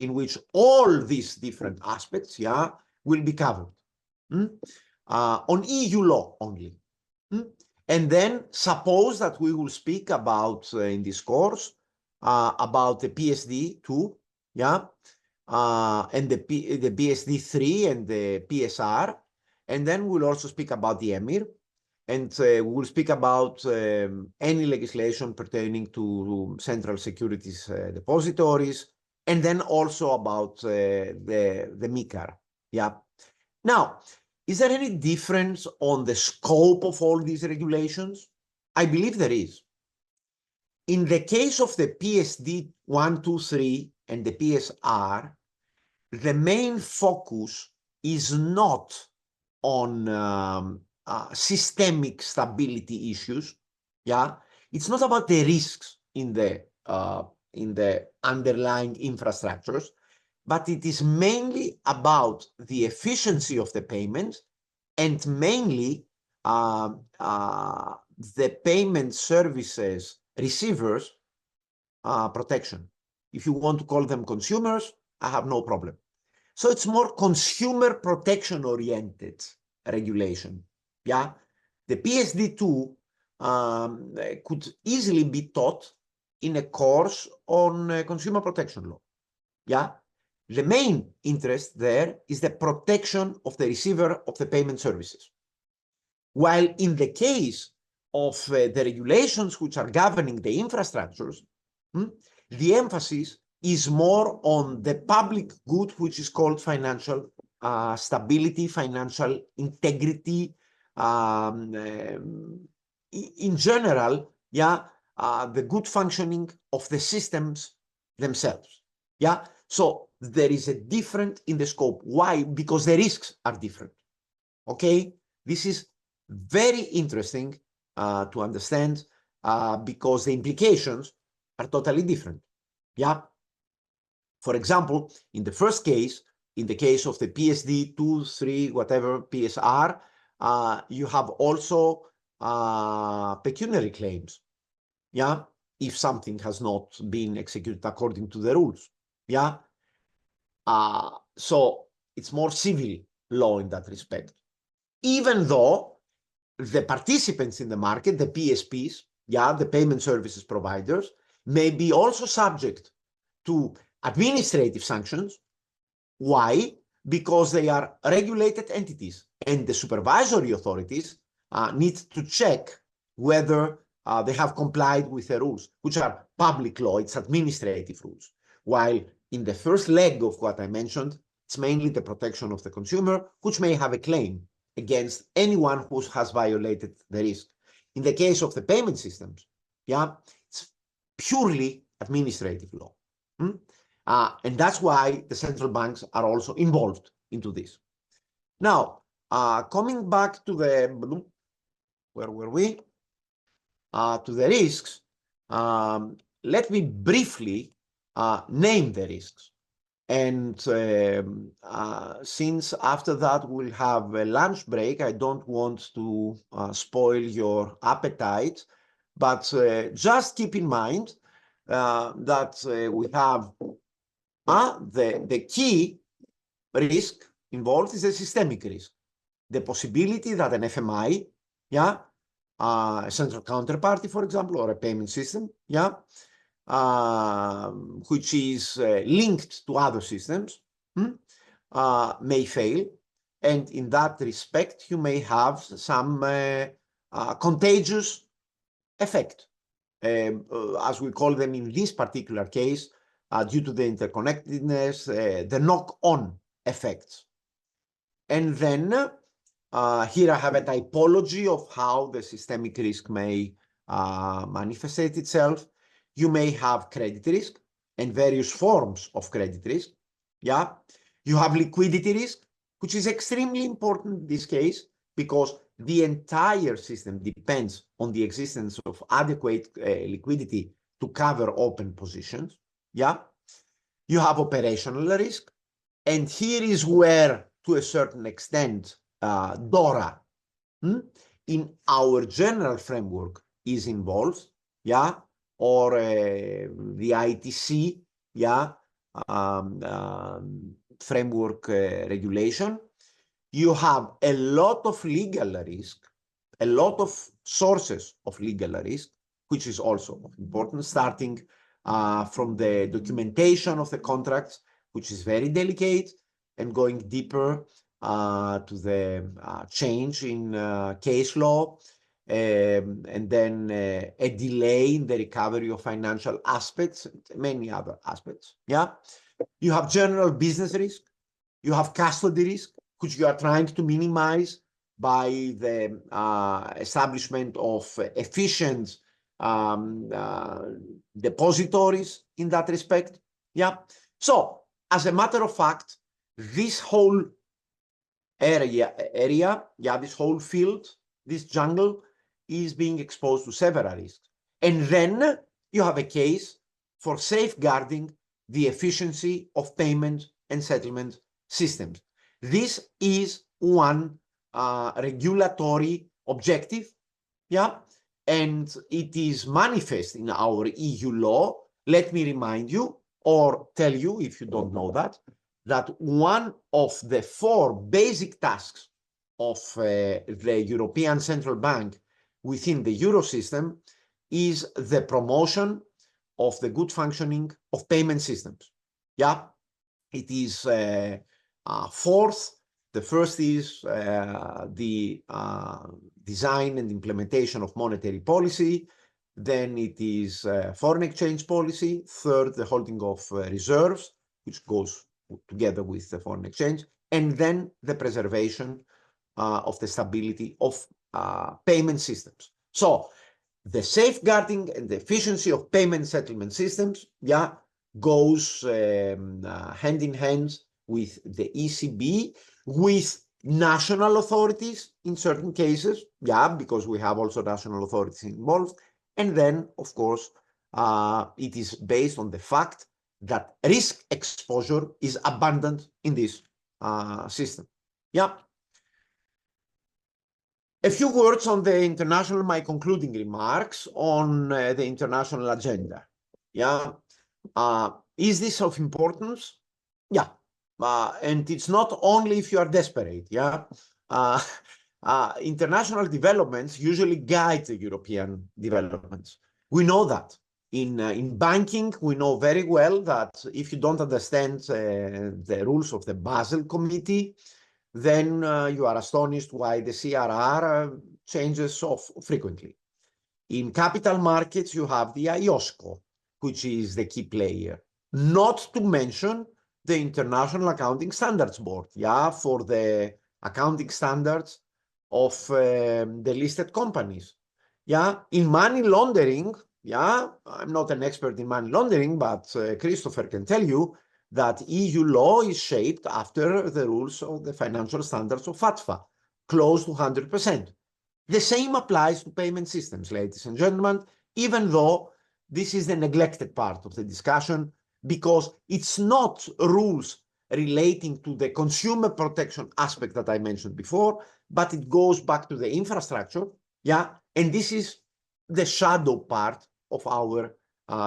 in which all these different aspects, yeah, will be covered on EU law only. And then suppose that we will speak about, in this course, about the PSD2, yeah, and the PSD3 and the PSR, and then we'll also speak about the EMIR, and we'll speak about any legislation pertaining to central securities depositories, and then also about the MiCAR, yeah. Now, is there any difference on the scope of all these regulations? I believe there is. In the case of the PSD 1, 2, 3 and the PSR, the main focus is not on systemic stability issues. Yeah, it's not about the risks in the underlying infrastructures, but it is mainly about the efficiency of the payments and mainly the payment services receivers protection. If you want to call them consumers, I have no problem. So it's more consumer protection oriented regulation. Yeah, the PSD2 could easily be taught in a course on consumer protection law. Yeah, the main interest there is the protection of the receiver of the payment services. While in the case of the regulations which are governing the infrastructures, the emphasis is more on the public good, which is called financial stability, financial integrity, in general, yeah, the good functioning of the systems themselves. Yeah, so there is a difference in the scope. Why? Because the risks are different. Okay, this is very interesting to understand because the implications are totally different. Yeah. For example, in the first case, in the case of the PSD 2, 3, whatever, PSR, you have also pecuniary claims. Yeah, if something has not been executed according to the rules. Yeah. So it's more civil law in that respect. Even though the participants in the market, the PSPs, yeah, the payment services providers, may be also subject to administrative sanctions. Why? Because they are regulated entities, and the supervisory authorities need to check whether they have complied with the rules, which are public law, it's administrative rules. While in the first leg of what I mentioned, it's mainly the protection of the consumer, which may have a claim against anyone who has violated the risk. In the case of the payment systems, yeah, it's purely administrative law. And that's why the central banks are also involved into this. Now, coming back to the, where were we? To the risks, let me briefly name the risks. And since after that we'll have a lunch break, I don't want to spoil your appetite, but just keep in mind that we have the key risk involved is a systemic risk. The possibility that an FMI, yeah, a central counterparty, for example, or a payment system, yeah, which is linked to other systems, may fail. And in that respect, you may have some contagious effect, as we call them in this particular case, due to the interconnectedness, the knock-on effects. And then here I have a typology of how the systemic risk may manifest itself. You may have credit risk and various forms of credit risk. Yeah, you have liquidity risk, which is extremely important in this case because the entire system depends on the existence of adequate liquidity to cover open positions. Yeah, you have operational risk, and here is where, to a certain extent, DORA in our general framework is involved, yeah, or the ITC, yeah, framework regulation. You have a lot of legal risk, a lot of sources of legal risk, which is also important, starting from the documentation of the contracts, which is very delicate, and going deeper to the change in case law, and then a delay in the recovery of financial aspects, many other aspects. Yeah, you have general business risk, you have custody risk, which you are trying to minimize by the establishment of efficient depositories in that respect. Yeah. So, as a matter of fact, this whole area, yeah, this whole field, this jungle is being exposed to several risks. And then you have a case for safeguarding the efficiency of payment and settlement systems. This is one regulatory objective, yeah, and it is manifest in our EU law. Let me remind you, or tell you if you don't know that one of the 4 basic tasks of the European Central Bank within the Euro system is the promotion of the good functioning of payment systems. Yeah, it is 4th. The first is the design and implementation of monetary policy. Then it is foreign exchange policy. 3rd, the holding of reserves, which goes together with the foreign exchange. And then the preservation of the stability of payment systems. So the safeguarding and the efficiency of payment settlement systems, yeah, goes hand in hand with the ECB, with national authorities in certain cases, yeah, because we have also national authorities involved. And then, of course, it is based on the fact that risk exposure is abundant in this system. Yeah. A few words on the international, my concluding remarks on the international agenda. Yeah. Is this of importance? Yeah. And it's not only if you are desperate. Yeah. International developments usually guide the European developments. We know that. In banking, we know very well that if you don't understand the rules of the Basel Committee, then you are astonished why the CRR changes so frequently. In capital markets, you have the IOSCO, which is the key player, not to mention the International Accounting Standards Board, yeah, for the accounting standards of the listed companies. Yeah, in money laundering, yeah, I'm not an expert in money laundering, but Christopher can tell you that EU law is shaped after the rules of the financial standards of FATFA, close to 100%. The same applies to payment systems, ladies and gentlemen, even though this is the neglected part of the discussion, because it's not rules relating to the consumer protection aspect that I mentioned before, but it goes back to the infrastructure, yeah, and this is the shadow part of our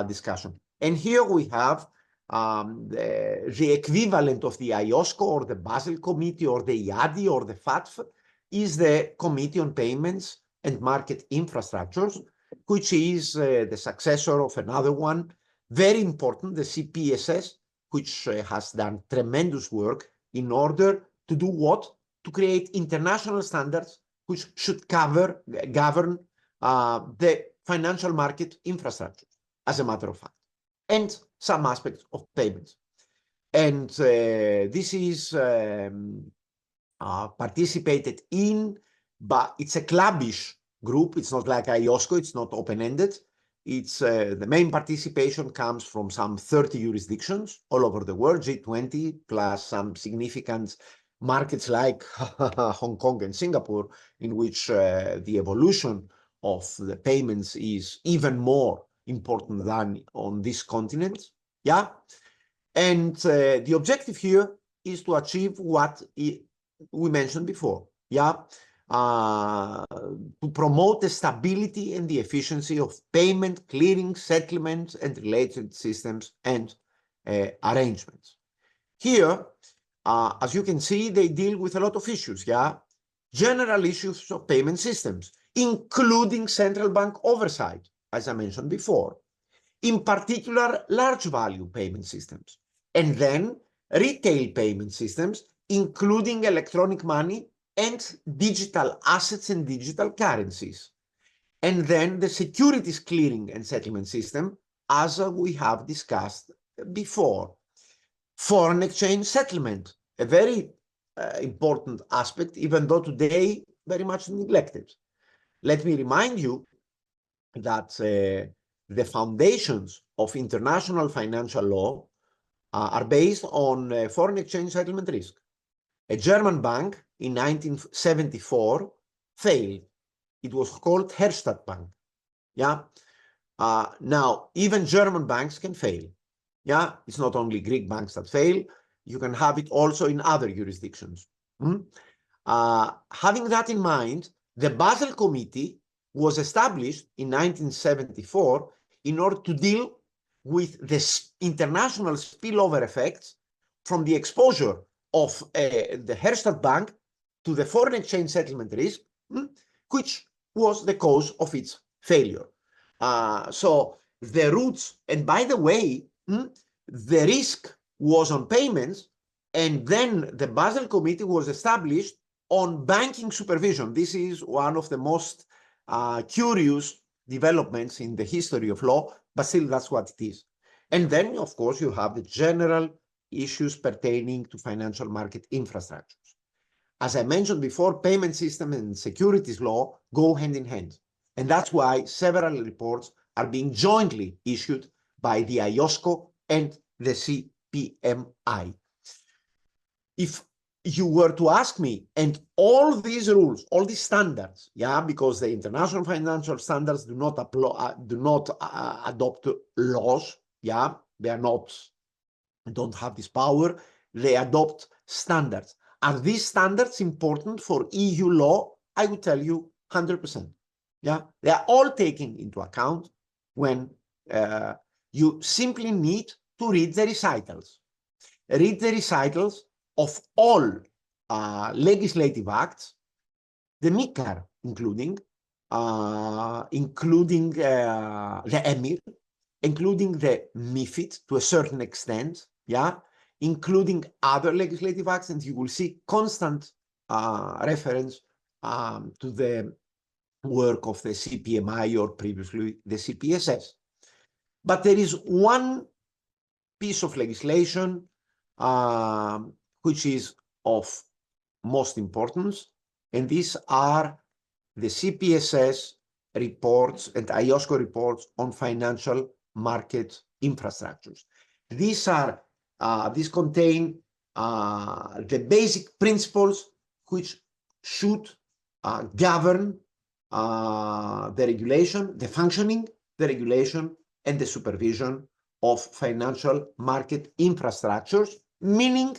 discussion. And here we have the equivalent of the IOSCO or the Basel Committee or the IADI or the FATF is the Committee on Payments and market infrastructures, which is the successor of another one, very important, the CPSS, which has done tremendous work in order to do what? To create international standards which should govern the financial market infrastructure, as a matter of fact, and some aspects of payments. And this is participated in, but it's a clubbish group. It's not like IOSCO, it's not open-ended. It's the main participation comes from some 30 jurisdictions all over the world, G20, plus some significant markets like Hong Kong and Singapore, in which the evolution of the payments is even more important than on this continent. Yeah. And the objective here is to achieve what we mentioned before. Yeah. To promote the stability and the efficiency of payment, clearing, settlement, and related systems and arrangements. Here, as you can see, they deal with a lot of issues, yeah? General issues of payment systems, including central bank oversight, as I mentioned before. In particular, large value payment systems. And then retail payment systems, including electronic money and digital assets and digital currencies. And then the securities clearing and settlement system, as we have discussed before. Foreign exchange settlement, a very important aspect, even though today very much neglected. Let me remind you that the foundations of international financial law are based on foreign exchange settlement risk. A German bank in 1974 failed. It was called Herstatt Bank. Yeah. Now, even German banks can fail. Yeah. It's not only Greek banks that fail. You can have it also in other jurisdictions. Having that in mind, the Basel Committee was established in 1974 in order to deal with the international spillover effects from the exposure of the Herstatt Bank to the foreign exchange settlement risk, which was the cause of its failure. So the roots, and by the way, the risk was on payments, and then the Basel Committee was established on banking supervision. This is one of the most curious developments in the history of law, but still that's what it is. And then, of course, you have the general issues pertaining to financial market infrastructures. As I mentioned before, payment system and securities law go hand in hand. And that's why several reports are being jointly issued by the IOSCO and the CPMI. If you were to ask me, and all these rules, all these standards, yeah, because the international financial standards do not adopt laws, yeah, they are not, don't have this power, they adopt standards. Are these standards important for EU law? I would tell you 100%. Yeah, they are all taken into account when you simply need to read the recitals. Read the recitals of all legislative acts, the MiCAR including the EMIR, including the MiFID to a certain extent, yeah, including other legislative acts, and you will see constant reference to the work of the CPMI or previously the CPSS. But there is one piece of legislation which is of most importance, and these are the CPSS reports and IOSCO reports on financial market infrastructures. These contain the basic principles which should govern the regulation, the functioning, the regulation, and the supervision of financial market infrastructures, meaning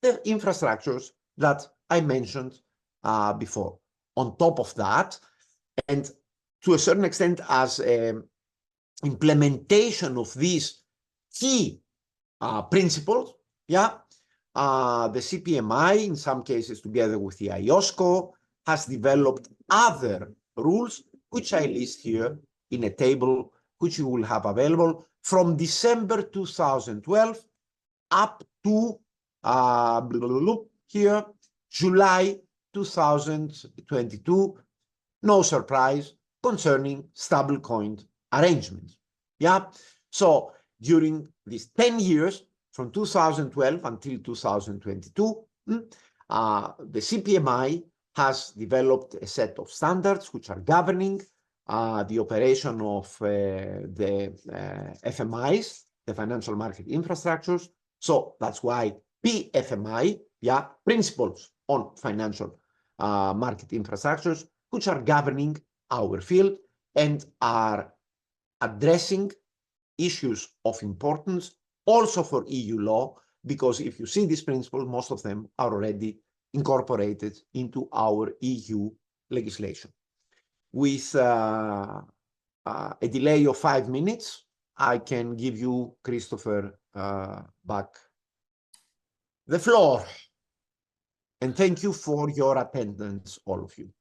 the infrastructures that I mentioned before. On top of that, and to a certain extent as implementation of these key principles, yeah, the CPMI, in some cases together with the IOSCO, has developed other rules, which I list here in a table, which you will have available from December 2012 up to here, July 2022. No surprise concerning stablecoin arrangements. Yeah. So during these 10 years, from 2012 until 2022, the CPMI has developed a set of standards which are governing the operation of the FMIs, the financial market infrastructures. So that's why PFMI, yeah, principles on financial market infrastructures, which are governing our field and are addressing issues of importance also for EU law, because if you see these principles, most of them are already incorporated into our EU legislation. With a delay of 5 minutes, I can give you, Christopher, back the floor. And thank you for your attendance, all of you.